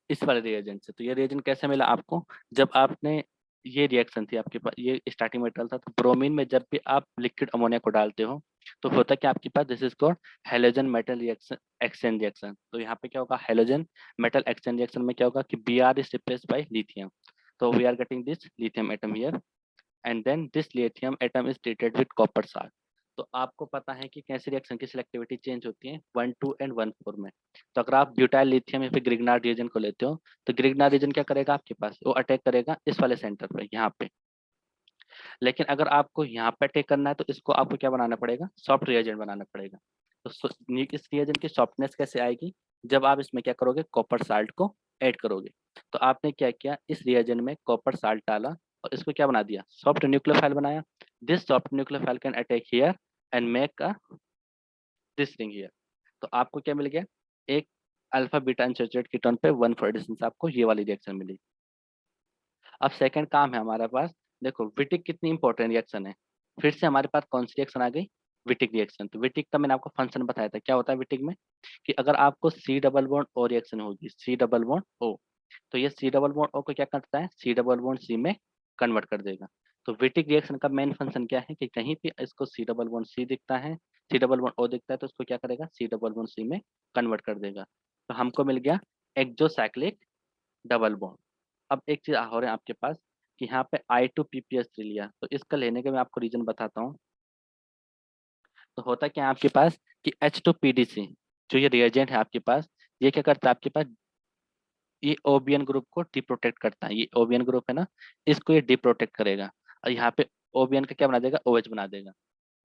इस वाले रिएजेंट से। तो ये रिएजेंट कैसे मिला आपको, जब आपने ये रिएक्शन थी आपके पास, ये स्टार्टिंग मेटल था, तो ब्रोमीन में जब भी आप लिक्विड अमोनिया को डालते हो तो होता क्या आपके पास, this is called halogen metal reaction exchange reaction. तो यहाँ पे क्या होगा, हेलोजन मेटल एक्सचेंज रिएक्शन में क्या होगा कि Br is replaced by lithium. तो we are getting this lithium atom here and then this lithium atom is treated with copper salt. तो आपको पता है कि कैसे रिएक्शन की सिलेक्टिविटी चेंज होती है 1,2 एंड 1,4 में। तो अगर आप ब्यूटाइल लिथियम या फिर ग्रिग्नार्ड रीजन को लेते हो तो ग्रिग्नार्ड रीजन क्या करेगा आपके पास, वो अटैक करेगा इस वाले सेंटर पे यहाँ पे। लेकिन अगर आपको यहाँ पे अटैक करना है तो इसको आपको क्या बनाना पड़ेगा, सॉफ्ट रिएजेंट बनाना पड़ेगा। तो इस रिएजेंट की सॉफ्टनेस कैसे आएगी, जब आप इसमें क्या करोगे, कॉपर साल्ट को ऐड करोगे। तो आपने क्या किया, इस रिएजेंट में कॉपर साल्ट डाला और इसको क्या बना दिया, सॉफ्ट न्यूक्लियोफाइल बनाया। This soft nucleophile can attack here and make a this ring here. तो आपको क्या मिल गया, एक अल्फा बीटा अनसैचुरेटेड कीटोन पे 1,4 एडिशन से आपको ये वाली रिएक्शन मिली। अब सेकंड काम है हमारे पास, देखो विटिक कितनी इंपॉर्टेंट रिएक्शन है। फिर से हमारे पास कौन सी रिएक्शन आ गई, विटिक रिएक्शन। तो विटिक का मैंने आपको फंक्शन बताया था, क्या होता है विटिक में कि अगर आपको C double bond O reaction होगी, सी डबल बॉन्ड ओ, तो ये सी डबल बॉन्ड ओ को क्या करता है, सी डबल बॉन्ड सी में कन्वर्ट कर देगा। तो विटिक रिएक्शन का मेन फंक्शन क्या है कि कहीं भी इसको सी डबल बॉन्ड सी दिखता है, सी डबल बॉन्ड ओ दिखता है, तो उसको क्या करेगा, सी डबल बॉन्ड सी में कन्वर्ट कर देगा। तो हमको मिल गया एक्सोसाइक्लिक डबल बॉन्ड। अब एक चीज और है आपके पास कि यहाँ पे I2PPS3 लिया, तो इसका लेने के मैं आपको रीजन बताता हूँ। तो होता क्या है आपके पास कि H2PDC जो ये रिएजेंट है आपके पास, ये क्या करता है आपके पास, ये ओबियन ग्रुप को डिप्रोटेक्ट करता है। ये ओबियन ग्रुप है ना, इसको ये डिप्रोटेक्ट करेगा और यहाँ पे ओबियन का क्या बना देगा, OH बना देगा।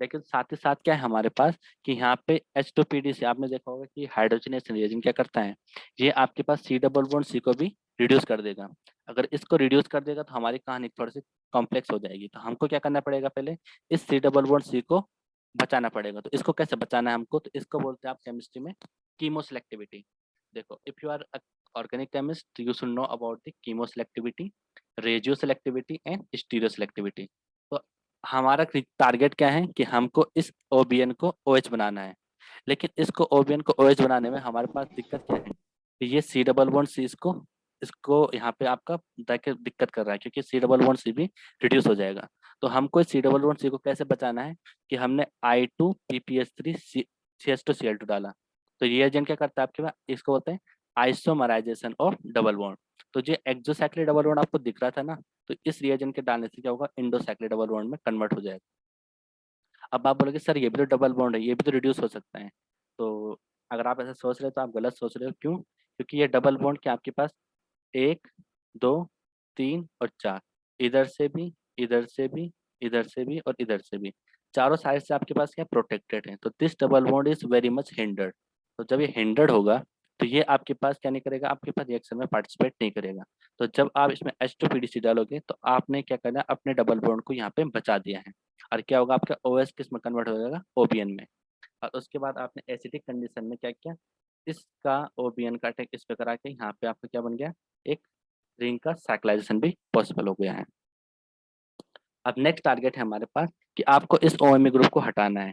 लेकिन साथ ही साथ क्या है हमारे पास कि यहाँ पे H2PDC आपने देखा होगा कि हाइड्रोजनेशन रिएजेंट क्या करता है, ये आपके पास सी डबल बॉन्ड सी को भी रिड्यूस कर देगा। अगर इसको रिड्यूस कर देगा तो हमारी कहानी थोड़ी सी कॉम्प्लेक्स हो जाएगी। तो हमको क्या करना पड़ेगा, पहले इस सी डबल बॉन्ड सी को बचाना पड़ेगा। तो इसको कैसे बचाना है हमको, तो इसको बोलते हैं आप केमिस्ट्री में कीमो सेलेक्टिविटी। देखो, if you are organic chemist you should know about the chemo selectivity, radio selectivity and stereo selectivity. तो हमारा टारगेट क्या है कि हमको इस OBN को OH बनाना है, लेकिन इसको OBN को OH बनाने में हमारे पास दिक्कत क्या है कि ये C डबल बॉन्ड C इसको इसको यहाँ पे आपका दिक्कत कर रहा है, क्योंकि C डबल बॉन्ड C भी रिड्यूस हो जाएगा। तो हमको इस C डबल बॉन्ड C को कैसे बचाना है कि हमने I2PPH3 CH2Cl2 डाला। तो ये एजेंट क्या करता है आपके पास, इसको बोलते हैं आइसोमराइजेशन ऑफ डबल बॉन्ड। तो जो एक्सोसाइक्लिक डबल बॉन्ड आपको दिख रहा था ना, तो इस रिएजेंट के डालने से क्या होगा, इंडोसाइक्लिक डबल बॉन्ड में कन्वर्ट हो जाएगा। अब आप बोलोगे सर ये भी तो डबल बॉन्ड है, ये भी तो रिड्यूस हो सकता है। तो अगर आप ऐसा सोच रहे हो तो आप गलत सोच रहे हो। क्यों? क्योंकि ये डबल बॉन्ड के आपके पास 1 2 3 और 4, इधर से भी, इधर से भी, इधर से भी और इधर से भी, चारों साइड से आपके पास क्या प्रोटेक्टेड है। तो this double bond is very much hindered. तो जब ये हिंडर्ड होगा तो ये आपके पास क्या नहीं करेगा, आपके पास रिएक्शन में पार्टिसिपेट नहीं करेगा। तो जब आप इसमें H2PDC डालोगे तो आपने क्या करना है, अपने डबल बॉन्ड को यहाँ पे बचा दिया है। और क्या होगा, आपका OH किस में कन्वर्ट हो जाएगा, OBN में। और उसके बाद आपने एसिडिक कंडीशन में क्या किया, इसका OBN का अटैक इस पे करा के यहाँ पे आपका क्या बन गया, एक रिंग का साइक्लाइजेशन भी पॉसिबल हो गया है। अब नेक्स्ट टारगेट है हमारे पास कि आपको इस OMe ग्रुप को हटाना है।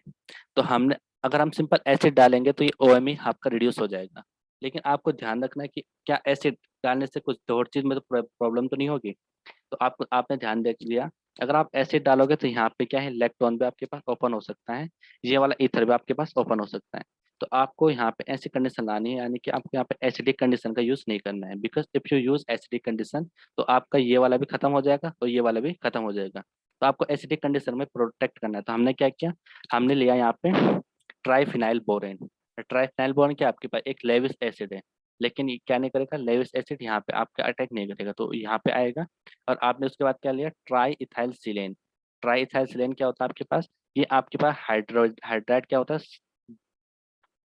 तो हमने, अगर हम सिंपल एसिड डालेंगे तो ये OMe आपका रिड्यूस हो जाएगा, लेकिन आपको ध्यान रखना है कि क्या एसिड डालने से कुछ और चीज में तो प्रॉब्लम तो नहीं होगी। तो आपको, आपने ध्यान देख लिया, अगर आप एसिड डालोगे तो यहाँ पे क्या है, इलेक्ट्रॉन भी आपके पास ओपन हो सकता है, ये वाला ईथर भी आपके पास ओपन हो सकता है। तो आपको यहाँ पे ऐसी कंडीशन लानी है, यानी कि आपको यहाँ पे एसिडिक कंडीशन का यूज नहीं करना है, because if you use acidic condition तो आपका ये वाला भी खत्म हो जाएगा और ये वाला भी खत्म हो जाएगा। तो आपको एसिडिक कंडीशन में प्रोटेक्ट करना है। तो हमने क्या किया, हमने लिया यहाँ पे ट्राइफिनाइल बोरेन। ट्राइफिनाइल बोरेन क्या, आपके पास एक लेविस एसिड है, लेकिन ये क्या नहीं करेगा, लेविस एसिड यहाँ पे आपका अटैक नहीं करेगा, तो यहाँ पे आएगा। और आपने उसके बाद क्या लिया, ट्राई इथाइल सिलेन। ट्राई इथाइल सिलेन क्या होता है आपके पास, ये आपके पास हाइड्राइड क्या होता है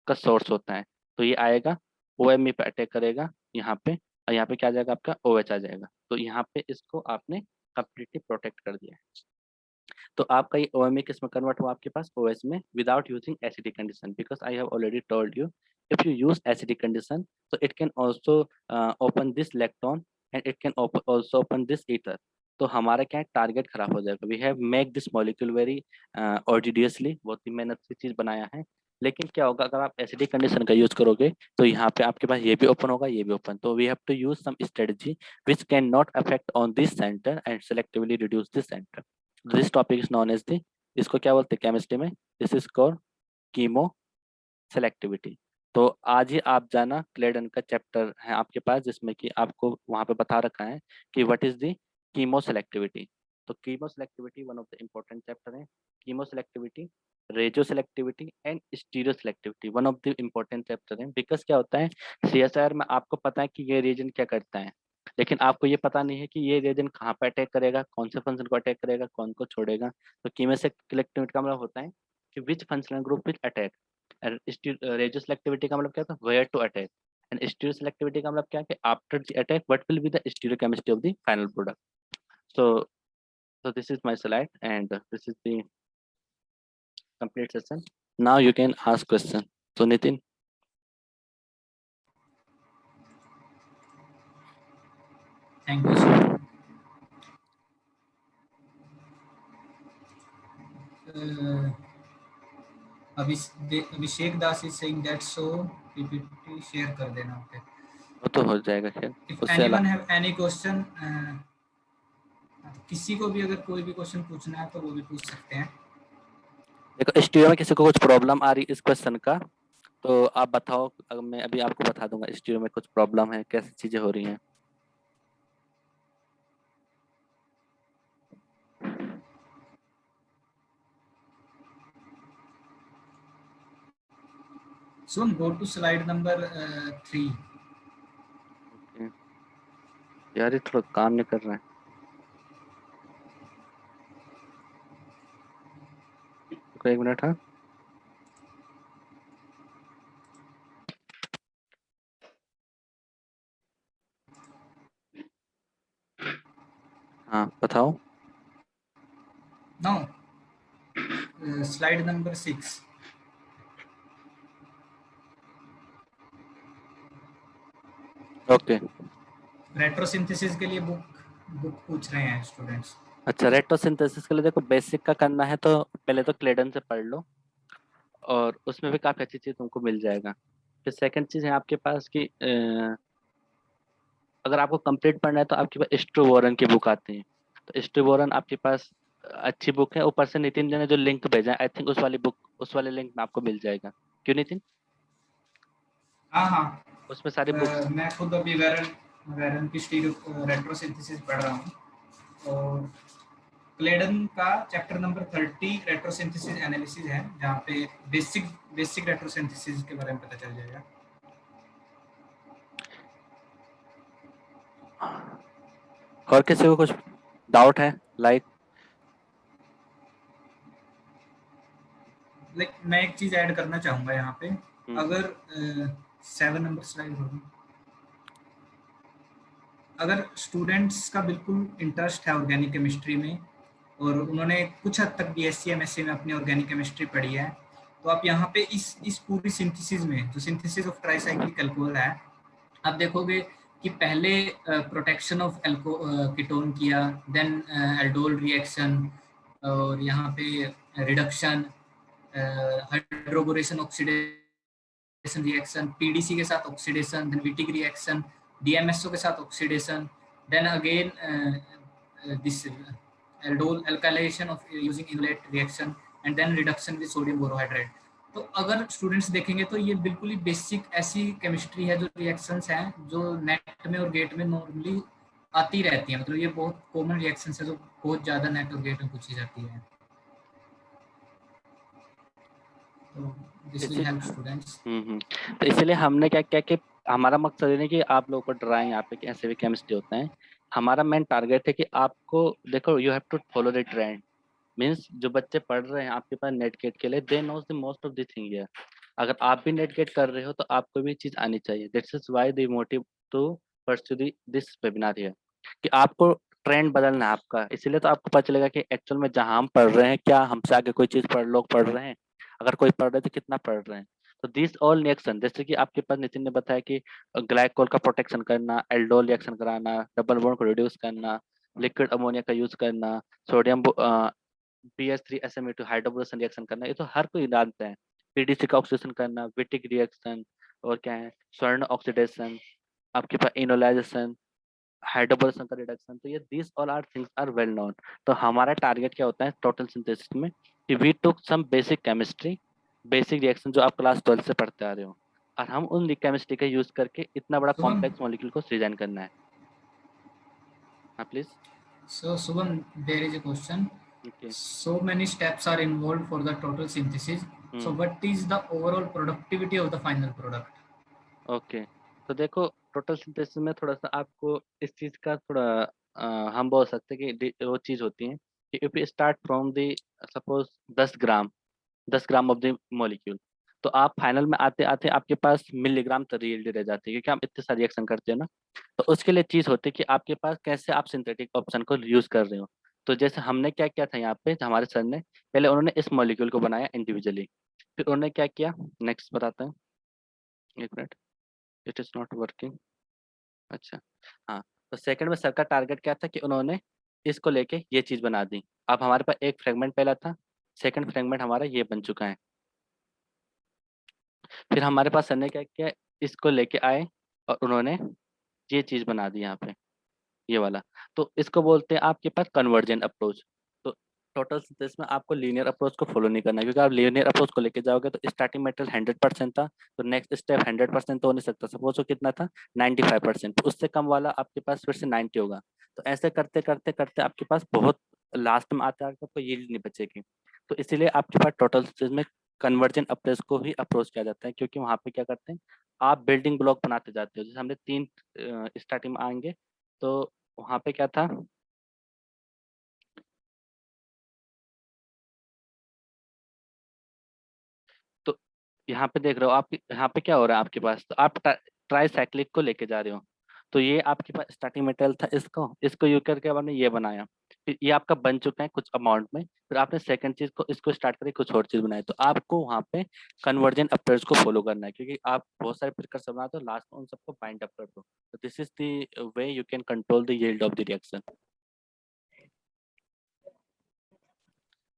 का सोर्स होता है। तो ये आएगा OMe पे अटैक करेगा यहाँ पे, और यहाँ पे क्या आ जाएगा, आपका OH आ जाएगा। तो यहाँ पे इसको आपने कंप्लीटली प्रोटेक्ट कर दिया है। तो आपका ये OMe किस में कन्वर्ट हुआ, आपके पास OH में, without using acidic condition, because I have already told you if you use acidic condition so it can also open this electron and it can also open this ether। तो हमारा क्या है, target खराब हो जाएगा। We have make this molecule very arduously, बहुत ही मेहनत से चीज बनाया है, लेकिन क्या होगा अगर आप एसिडिक कंडीशन का यूज करोगे तो यहाँ पे आपके पास ये भी ओपन होगा, ये भी ओपन। तो we have to use some strategy which can not affect on this centre and selectively reduce this centre. This topic is known as the, इसको क्या बोलते हैं केमिस्ट्री में, this is called chemo selectivity. तो आज ही आप जाना, क्लेडन का चैप्टर है आपके पास जिसमें कि आपको वहां पे बता रखा है कि what is the chemo selectivity. तो chemoselectivity one of the important chapter है। Chemo selectivity, radio selectivity and stereo selectivity one of the important chapter है। बिकॉज क्या होता है, CSIR में आपको पता है कि ये रिएजेंट क्या करता है, लेकिन आपको ये पता नहीं है कि ये रिएजेंट कहाँ पे अटैक करेगा, कौन से फंक्शन को अटैक करेगा, कौन को छोड़ेगा। तो कीमो सेलेक्टिविटी का मतलब होता है कि which functional group which attack. Regio selectivity का मतलब क्या था, where to attack. And stereo selectivity का मतलब क्या है कि after the attack what will be the stereochemistry of the final product. So this is my slide and this is the complete session. Now you can ask question. So Nitin. Thank you, sir. Abhishek Das is saying that so PPT share कर देना पे। वो तो हो जाएगा खैर। If उससे anyone अलावा हैव एनी क्वेश्चन, किसी को भी अगर कोई भी क्वेश्चन पूछना है तो वो भी पूछ सकते हैं। देखो स्टीरियो में किसी को कुछ प्रॉब्लम आ रही इस क्वेश्चन का तो आप बताओ, मैं अभी आपको बता दूंगा स्टीरियो में कुछ प्रॉब्लम है, कैसी चीजें हो रही हैं। सुन, go to slide number 3। Okay. यार ये थोड़ा काम नहीं कर रहा है। रुको एक मिनट। हाँ हाँ बताओ। No, slide number 6। Okay. Retrosynthesis के लिए बुक पूछ रहे हैं स्टूडेंट्स। अच्छा, रेट्रोसिंथेसिस के लिए देखो बेसिक का करना है तो पहले तो क्लेडन से पढ़ लो, और उसमें भी काफी अच्छी चीज तुमको मिल जाएगा। फिर सेकंड चीज है आपके पास कि अगर आपको कंप्लीट पढ़ना है तो आपके पास स्ट्रूवोरन की बुक आती है। तो स्ट्रूवोरन आपके पास अच्छी बुक है। ऊपर से नितिन जी ने जो लिंक भेजा है, आई थिंक उस वाली बुक, उस वाले लिंक में आपको मिल जाएगा। क्यों नितिन? हाँ हाँ, उसमें सारी बुक्स। मैं खुद अभी वेरन की रेट्रोसिंथेसिस पढ़ रहा हूँ, और क्लेडन का चैप्टर नंबर 30 रेट्रोसिंथेसिस एनालिसिस है, जहाँ पे बेसिक रेट्रोसिंथेसिस के बारे में पता चल जाएगा। और किसी को कुछ डाउट है? लाइक मैं एक चीज ऐड करना चाहूंगा यहाँ पे। अगर 7 नंबर स्लाइड होगी, अगर स्टूडेंट्स का बिल्कुल इंटरेस्ट है ऑर्गेनिक केमिस्ट्री में, और उन्होंने कुछ हद तक बीएससी एमएससी में अपनी ऑर्गेनिक केमिस्ट्री पढ़ी है, तो आप यहाँ पे इस पूरी सिंथेसिस में, जो सिंथेसिस ऑफ ट्राइसाइक्लिक अल्कोहल है, आप देखोगे कि पहले प्रोटेक्शन ऑफ कीटोन किया, देन एल्डोल रिएक्शन, और यहाँ पे reduction, hydroboration oxidation reaction, PDC के साथ oxidation, then Wittig reaction, DMSO के साथ oxidation, then again this aldol alkylation of using enolate reaction, and then reduction with sodium borohydride. तो अगर स्टूडेंट्स देखेंगे तो ये बिल्कुल ही बेसिक ऐसी केमिस्ट्री है, जो रिएक्शंस हैं जो नेट में और गेट में नॉर्मली आती रहती है। मतलब ये बहुत कॉमन रिएक्शंस है जो बहुत ज्यादा नेट और गेट में पूछी जाती है। तो दिस विल इसी हेल्प स्टूडेंट्स। तो इसलिए हमने क्या किया कि हमारा मकसद ये नहीं कि आप लोगों को डराएं यहाँ पे कि ऐसे भी केमिस्ट्री होता है। हमारा मेन टारगेट है कि आपको, देखो, you have to follow the trend. Means जो बच्चे पढ़ रहे हैं आपके पास नेट गेट के लिए, they knows the most of the thing here. अगर आप भी नेट गेट कर रहे हो तो आपको भी चीज आनी चाहिए। This is why the motive to pursue this webinar here, कि आपको ट्रेंड बदलना है आपका। इसीलिए तो आपको पता चलेगा कि एक्चुअल में जहां हम पढ़ रहे हैं, क्या हमसे आगे कोई चीज लोग पढ़ रहे हैं। अगर कोई पढ़ रहे हैं तो कितना पढ़ रहे हैं। तो दिस ऑल रिएक्शन, जैसे कि आपके पास नितिन ने बताया कि ग्लाइकोल का प्रोटेक्शन करना, एल्डोल रिएक्शन कराना, डबल बॉन्ड को रिड्यूस करना, लिक्विड अमोनिया का यूज करना, सोडियम BH3SME2 हाइड्रोबोरेशन रिएक्शन करना, ये तो हर कोई जानता है। पीडीसी का ऑक्सीडेशन करना, विटिक रिएक्शन, और क्या है, स्वर्ण ऑक्सीडेशन, आपके पास इनोलाइजेशन, हाइड्रोबोरेशन का रिडक्शन। तो ये this all are things are well known. तो हमारा टारगेट क्या होता है टोटल सिंथेसिस में, कि we took some basic chemistry, basic reaction जो आप क्लास 12 से पढ़ते आ रहे हो, और हम उन केमिस्ट्री का यूज करके इतना बड़ा शुभम, कॉम्प्लेक्स मॉलिक्यूल को डिजाइन करना है। हाँ please. so Shubham, there is a question. Okay. So many steps are involved for the total synthesis. So what is the overall productivity of the final product? Okay, तो देखो total synthesis में थोड़ा सा आपको इस चीज का थोड़ा हम बोल सकते हैं कि वो चीज होती है कि if you start from the suppose 10 gram of the molecule, तो आप फाइनल में आते आते आपके पास मिलीग्राम तक यील्ड रह जाती है, क्योंकि हम इतने सारे रिएक्शन करते हैं ना। तो उसके लिए चीज होती है कि आपके पास कैसे आप सिंथेटिक ऑप्शन को यूज कर रहे हो। तो जैसे हमने क्या किया था यहाँ पे, हमारे सर ने पहले उन्होंने इस मॉलिक्यूल को बनाया इंडिविजुअली, फिर उन्होंने क्या किया, नेक्स्ट बताते हैं, एक minute, it is not working. अच्छा, हाँ। तो सेकंड में सर का टारगेट क्या था कि उन्होंने इसको लेके ये चीज बना दी। अब हमारे पास एक फ्रेगमेंट पहला था, सेकंड फ्रेगमेंट हमारा ये बन चुका है। फिर हमारे पास सर ने क्या किया, इसको लेके आए और उन्होंने ये चीज बना दी यहाँ पे, ये वाला। तो इसको बोलते हैं आपके पास कन्वर्जन अप्रोच। तो टोटल सिंथेसिस में आपको लीनियर अप्रोच को फॉलो नहीं करना है, क्योंकि आप लीनियर अप्रोच को लेके जाओगे तो स्टार्टिंग मेटेरियल 100% था, तो नेक्स्ट स्टेप 100% तो हो नहीं सकता। सपोज वो कितना था, 95%, तो उससे कम वाला आपके पास फिर से 90 होगा। तो ऐसे करते करते करते आपके पास बहुत लास्ट में आते आते आपको यील्ड नहीं बचेगी। तो इसीलिए आपके पास टोटल सिंथेसिस में कन्वर्जन अप्रोच को ही अप्रोच किया जाता है, क्योंकि वहाँ पे क्या करते हैं, आप बिल्डिंग ब्लॉक बनाते जाते हो। जैसे हमने 3 स्टार्टिंग में आएंगे, तो वहां पे क्या था, तो यहाँ पे देख रहे हो आप, यहाँ पे क्या हो रहा है आपके पास, तो आप ट्राईसाइक्लिक को लेके जा रहे हो। तो ये आपके पास स्टार्टिंग मेटेरियल था, इसको इसको यूज करके आपने ये बनाया। फिर ये आपका बन चुका है कुछ अमाउंट में, फिर आपने सेकंड चीज को इसको स्टार्ट करके कुछ और चीज बनाई, तो आपको वहाँ पे कन्वर्जन अप्रोच को फॉलो करना है, क्योंकि आप बहुत सारे प्रिकर्सर बनाते हो, लास्ट में उन सबको बाइंड अप कर दो। तो this is the way you can control the yield of the reaction.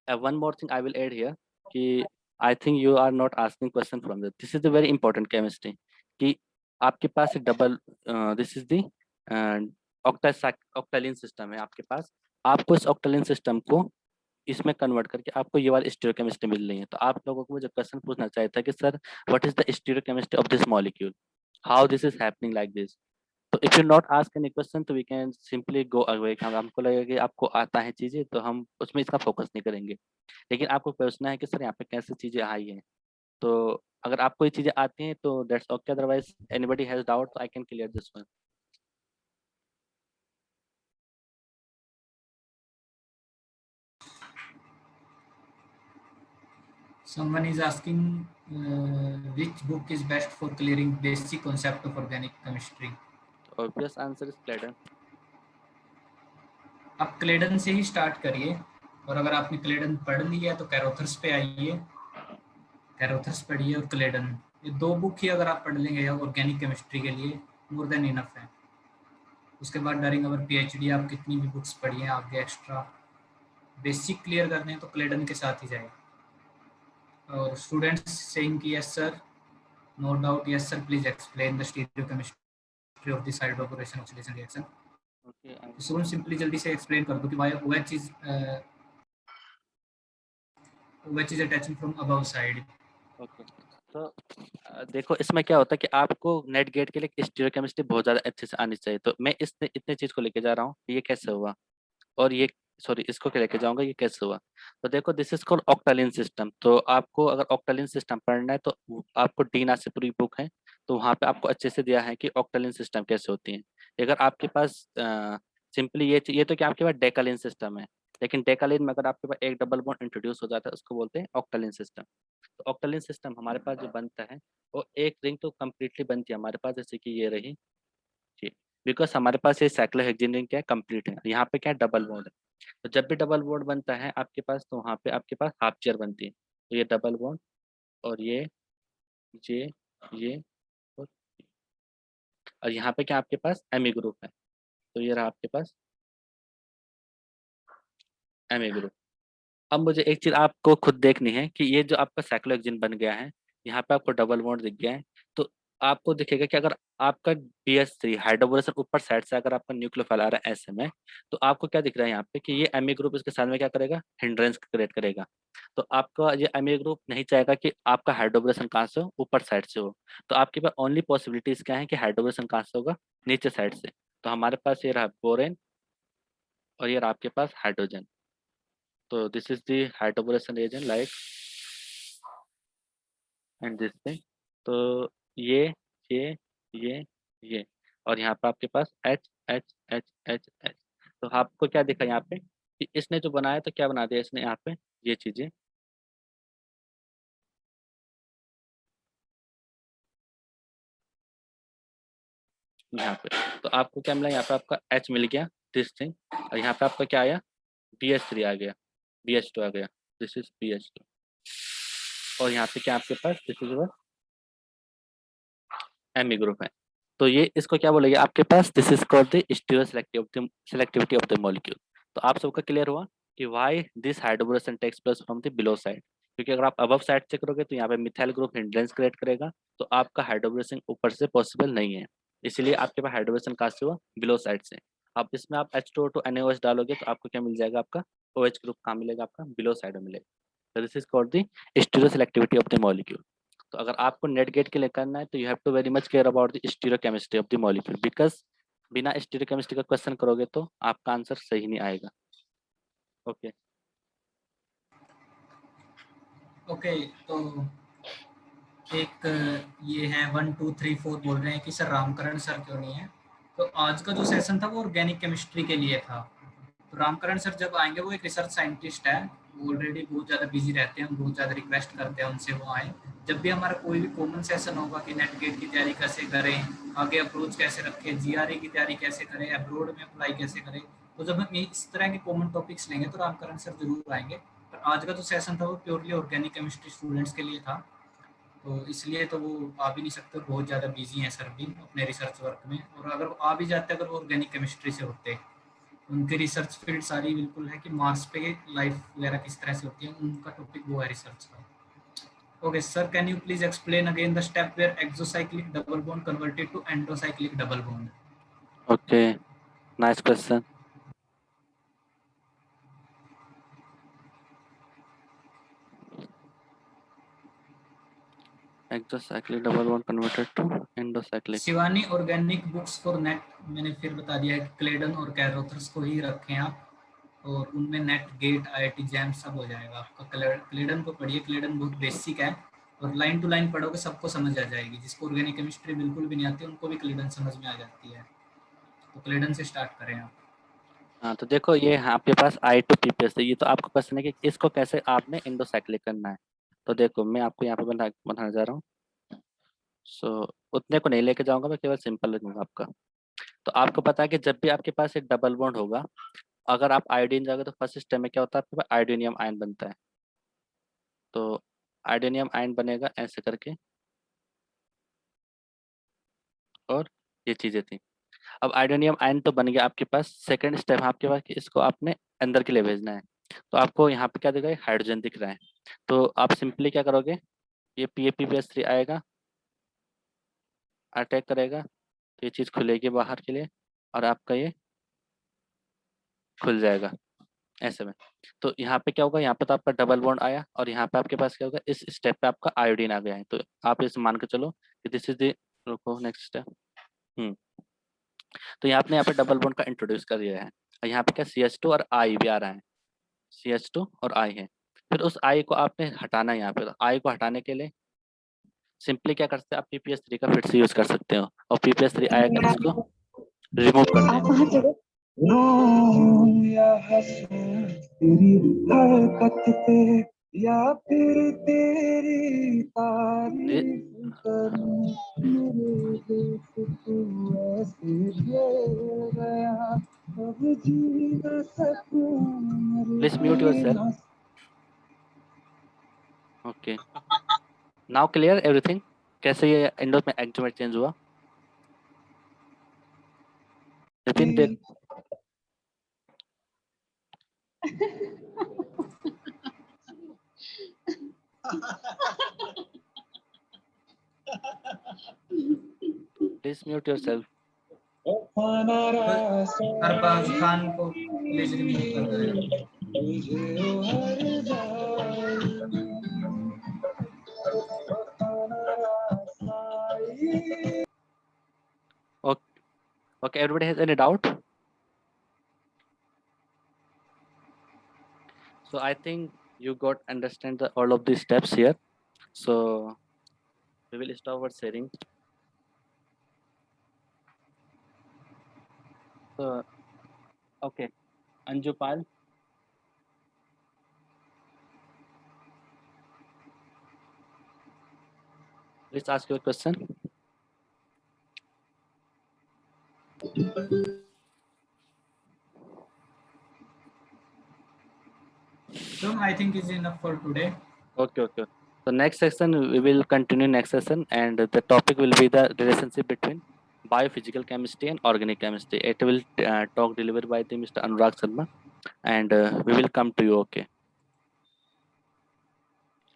One more thing I will add here कि I think you are not asking question from this. This is the very important chemistry कि आपके पास एक double this is the octalin system है आपके पास। आपको इस ऑक्टेलिन system को इसमें कन्वर्ट करके आपको ये वाली स्टीरियोकेमिस्ट्री मिल रही है। तो आप लोगों को मुझे क्वेश्चन पूछना चाहिए था कि sir what is the stereochemistry of this molecule, how this is happening like this. तो if you not ask any question तो we can simply go away. हमको लगेगा कि आपको आता है चीजें तो हम उसमें इसका फोकस नहीं करेंगे, लेकिन आपको पूछना है कि सर यहाँ पे कैसे चीजें आई हैं। तो अगर आपको ये चीजें आती हैं तो that's okay, otherwise anybody has doubt I can clear this one. Someone is asking which book is best for clearing basic concept of organic chemistry. Obvious answer is Clayden. आप क्लेडन से ही स्टार्ट करिए, और अगर आपने क्लेडन पढ़ लिया तो कैरोथर्स पे आइए, कैरोथर्स पढ़िए और क्लेडन, ये दो बुक ही अगर आप पढ़ लेंगे ऑर्गेनिक केमिस्ट्री के लिए मोर देन इनफ है। उसके बाद डरिंग अवर पीएचडी आप कितनी भी बुक्स पढ़िए, आगे एक्स्ट्रा बेसिक क्लियर करने हैं तो क्लेडन के साथ ही जाए। और स्टूडेंट्स सेइंग कि yes sir, no doubt, yes sir, please explain the stereochemistry of this hydroboration oxidation reaction. Student simply जल्दी से एक्सप्लेन कर दो कि why which is attaching from above side. Okay, तो देखो इसमें क्या होता है कि आपको नेट गेट के लिए स्टीरियोकेमिस्ट्री बहुत ज़्यादा अच्छे से आनी चाहिए। तो मैं इतने चीज़ को लेके जा रहा हूँ, ये कैसे हुआ, और ये सॉरी इसको लेके जाऊंगा ये कैसे हुआ। तो देखो दिस इज कॉल्ड ऑक्टालिन सिस्टम। तो आपको अगर ऑक्टालिन सिस्टम पढ़ना है तो आपको डीना से पूरी बुक है, तो वहाँ पे आपको अच्छे से दिया है कि ऑक्टालिन सिस्टम कैसे होती है। अगर आपके पास सिंपली ये तो कि आपके पास डेकालिन सिस्टम है, लेकिन डेकालिन में अगर आपके पास एक डबल बॉन्ड इंट्रोड्यूस हो जाता है उसको बोलते हैं ऑक्टालिन सिस्टम। तो ऑक्टालिन सिस्टम हमारे पास जो बनता है वो एक रिंग तो कम्प्लीटली बनती है हमारे पास, जैसे कि ये रही जी, बिकॉज हमारे पास ये साइक्लोहेक्सेन रिंग क्या है, कंप्लीट है। यहाँ पे क्या है, डबल बॉन्ड है। तो जब भी डबल बॉन्ड बनता है आपके पास तो वहाँ पे आपके पास हाफ चेयर बनती है। तो ये डबल बॉन्ड और ये ये और यहाँ पे क्या आपके पास एमी ग्रुप है। तो ये रहा आपके पास एमी ग्रुप। अब मुझे एक चीज आपको खुद देखनी है कि ये जो आपका साइक्लोहेक्सेन बन गया है, यहाँ पे आपको डबल बॉन्ड दिख गया है, तो आपको दिखेगा कि अगर आपका BH3 हाइड्रोबोरेशन ऊपर साइड से अगर आपका न्यूक्लियोफाइल आ रहा है ऐसे में, तो आपको क्या दिख रहा है यहाँ पे कि ये एमी ग्रुप इसके साथ में क्या करेगा, हिंड्रेंस क्रिएट करेगा। तो आपका ये एमी ग्रुप नहीं चाहेगा कि आपका हाइड्रोबोरेशन कहाँ से हो, ऊपर साइड से हो। तो आपके पास ओनली पॉसिबिलिटीज क्या है कि हाइड्रोबोरेशन कहाँ से होगा, नीचे साइड से। तो हमारे पास ये रहा बोरेन और ये रहा आपके पास हाइड्रोजन। तो this is the hydroboration reagent like and this thing. तो ये ये ये ये और यहाँ पे आपके पास H H H H H। तो आपको क्या दिखा यहाँ पे कि इसने जो बनाया तो क्या बना दिया इसने यहाँ पे ये चीजें, यहाँ पे। तो आपको क्या मिला, यहाँ पे आपका H मिल गया दिस थिंग, और यहाँ पे आपका क्या आया, BH3 आ गया, BH2 आ गया, दिस इज BH2। और यहाँ पे क्या आपके पास दिस इज एमी ग्रुप है। तो ये इसको क्या बोलेंगे आपके पास, this is called the stereoselectivity of the molecule. तो आप सबका क्लियर हुआ कि why this hydroboration takes place from the below side, क्योंकि अगर आप अबव साइड से करोगे तो यहाँ पे मिथाइल ग्रुप हिंड्रेंस क्रिएट करेगा, तो आपका हाइड्रोबोरेशन ऊपर से पॉसिबल नहीं है। इसलिए आपके पास हाइड्रोबोरेशन कहाँ से हुआ, बिलो साइड से। अब इसमें आप H2O2 NaOH डालोगे तो आपको क्या मिल जाएगा, आपका OH ग्रुप कहाँ मिलेगा, आपका बिलो साइड में मिलेगा। तो this is called the stereoselectivity of the molecule. तो अगर आपको नेट गेट के लिए करना है तो you have to very much care about the stereochemistry of the molecule, because बिना स्टीरियोकेमिस्ट्री का क्वेश्चन करोगे तो आपका आंसर सही नहीं आएगा। ओके ओके, तो एक ये है 1 2 3 4 बोल रहे हैं कि सर रामकरण सर क्यों नहीं है। तो आज का जो सेशन था वो ऑर्गेनिक केमिस्ट्री के लिए था। तो रामकरण सर जब आएंगे, वो एक रिसर्च साइंटिस्ट है, वो ऑलरेडी बहुत ज़्यादा बिजी रहते हैं, हम बहुत ज़्यादा रिक्वेस्ट करते हैं उनसे वो आए। जब भी हमारा कोई भी कॉमन सेशन होगा कि नेट गेट की तैयारी कैसे करें, आगे अप्रोच कैसे रखें, GRE की तैयारी कैसे करें, अब्रोड में अप्लाई कैसे करें, तो जब हम इस तरह के कॉमन टॉपिक्स लेंगे तो रामकरण सर जरूर आएंगे। पर आज का जो सेशन था वो प्योरली ऑर्गेनिक केमिस्ट्री स्टूडेंट्स के लिए था, तो इसलिए तो वो आ भी नहीं सकते, बहुत ज़्यादा बिजी हैं सर भी अपने रिसर्च वर्क में। और अगर वो आ भी जाते अगर वो ऑर्गेनिक केमिस्ट्री से होते, उनकी रिसर्च फील्ड सारी बिल्कुल है कि मार्स पे लाइफ वगैरह किस तरह से होती है, उनका टॉपिक वो है रिसर्च का। Okay, sir, can you please explain again the step where exocyclic double bond converted to endocyclic double bond? Okay, nice question. Exocyclic double bond converted to endocyclic. Shivani organic books for net, मैंने फिर बता दिया है कि क्लेडन और कैरोथर्स को ही रखें आप, और उनमें नेट गेट आईआईटी जैम सब हो जाएगा आपका। क्लेडन को पढ़िए, क्लेडन बहुत बेसिक है और लाइन टू लाइन पढ़ोगे सबको समझ आ जाएगी। जिसको ऑर्गेनिक केमिस्ट्री बिल्कुल भी नहीं आती उनको भी क्लेडन समझ में आ जाती है, तो क्लेडन से स्टार्ट करें आप। हाँ, तो देखो ये आपके पास आई टू पीपीएस है, ये तो आपको क्वेश्चन है कि इसको कैसे आपने इंडोसाइक्लिक करना है। तो देखो मैं आपको यहाँ पे बताने जा रहा हूँ। सो उतने को नहीं लेके जाऊंगा, मैं केवल सिंपल लिखूंगा आपका। तो आपको पता है कि जब भी आपके पास एक डबल बॉन्ड होगा, अगर आप आयोडीन जाओगे तो फर्स्ट स्टेप में क्या होता है, आपके पास आयोडीनियम आयन बनता है। तो आयोडीनियम आयन बनेगा ऐसे करके, और ये चीजें थी। अब आयोडीनियम आयन तो बन गया आपके पास। सेकंड स्टेप आपके पास कि इसको आपने अंदर के लिए भेजना है। तो आपको यहाँ पे क्या दिख रहा है, हाइड्रोजन दिख रहा है। तो आप सिंपली क्या करोगे, ये PaPbS3 आएगा, अटैक करेगा, तो ये चीज़ खुलेगी बाहर के लिए और आपका ये खुल जाएगा ऐसे में। तो यहाँ पे क्या होगा, यहाँ पे तो आपका डबल बॉन्ड आया और यहाँ पे आपके पास क्या होगा, इस स्टेप पे आपका आयोडीन आ गया है। तो आप इसे मान के चलो कि दिस इज द, रुको नेक्स्ट स्टेप। तो यहाँ पे डबल बॉन्ड का इंट्रोड्यूस कर दिया है और यहाँ पे क्या CH2 और I भी आ रहा है, CH2 और I है। फिर उस I को आपने हटाना है यहाँ पे। तो I को हटाने के लिए सिंपली क्या कर सकते हैं, आप PPS3 का फिर से यूज कर सकते हो और PPS3 आएगा, इसको रिमूव कर देंगे। या हंसूं तेरी हरकत पे या फिर तेरी तारीफ करूं, मेरे दिल से तू ऐसे ढल गया, अब जी न सकूं प्लीज म्यूट योर सेल्फ। मेरे ओके, नाउ क्लियर एवरीथिंग, कैसे ये इंडो में एक्जोमेट चेंज हुआ। विपिन देख, please mute yourself. Arbaz Khan को प्लीज रिमूव कर दें। Okay, everybody has any doubt? So I think you got understand all of these steps here. So we will stop our sharing. So okay, Anjupal. Please ask your question. So I think is enough for today. Okay. So next session we will continue next session, and the topic will be the relationship between biophysical chemistry and organic chemistry. It will talk delivered by the Mr. Anurag Sharma, and we will come to you. Okay.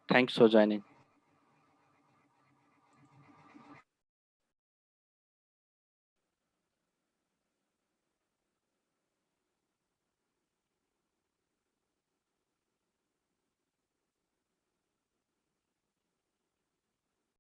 Thanks for joining.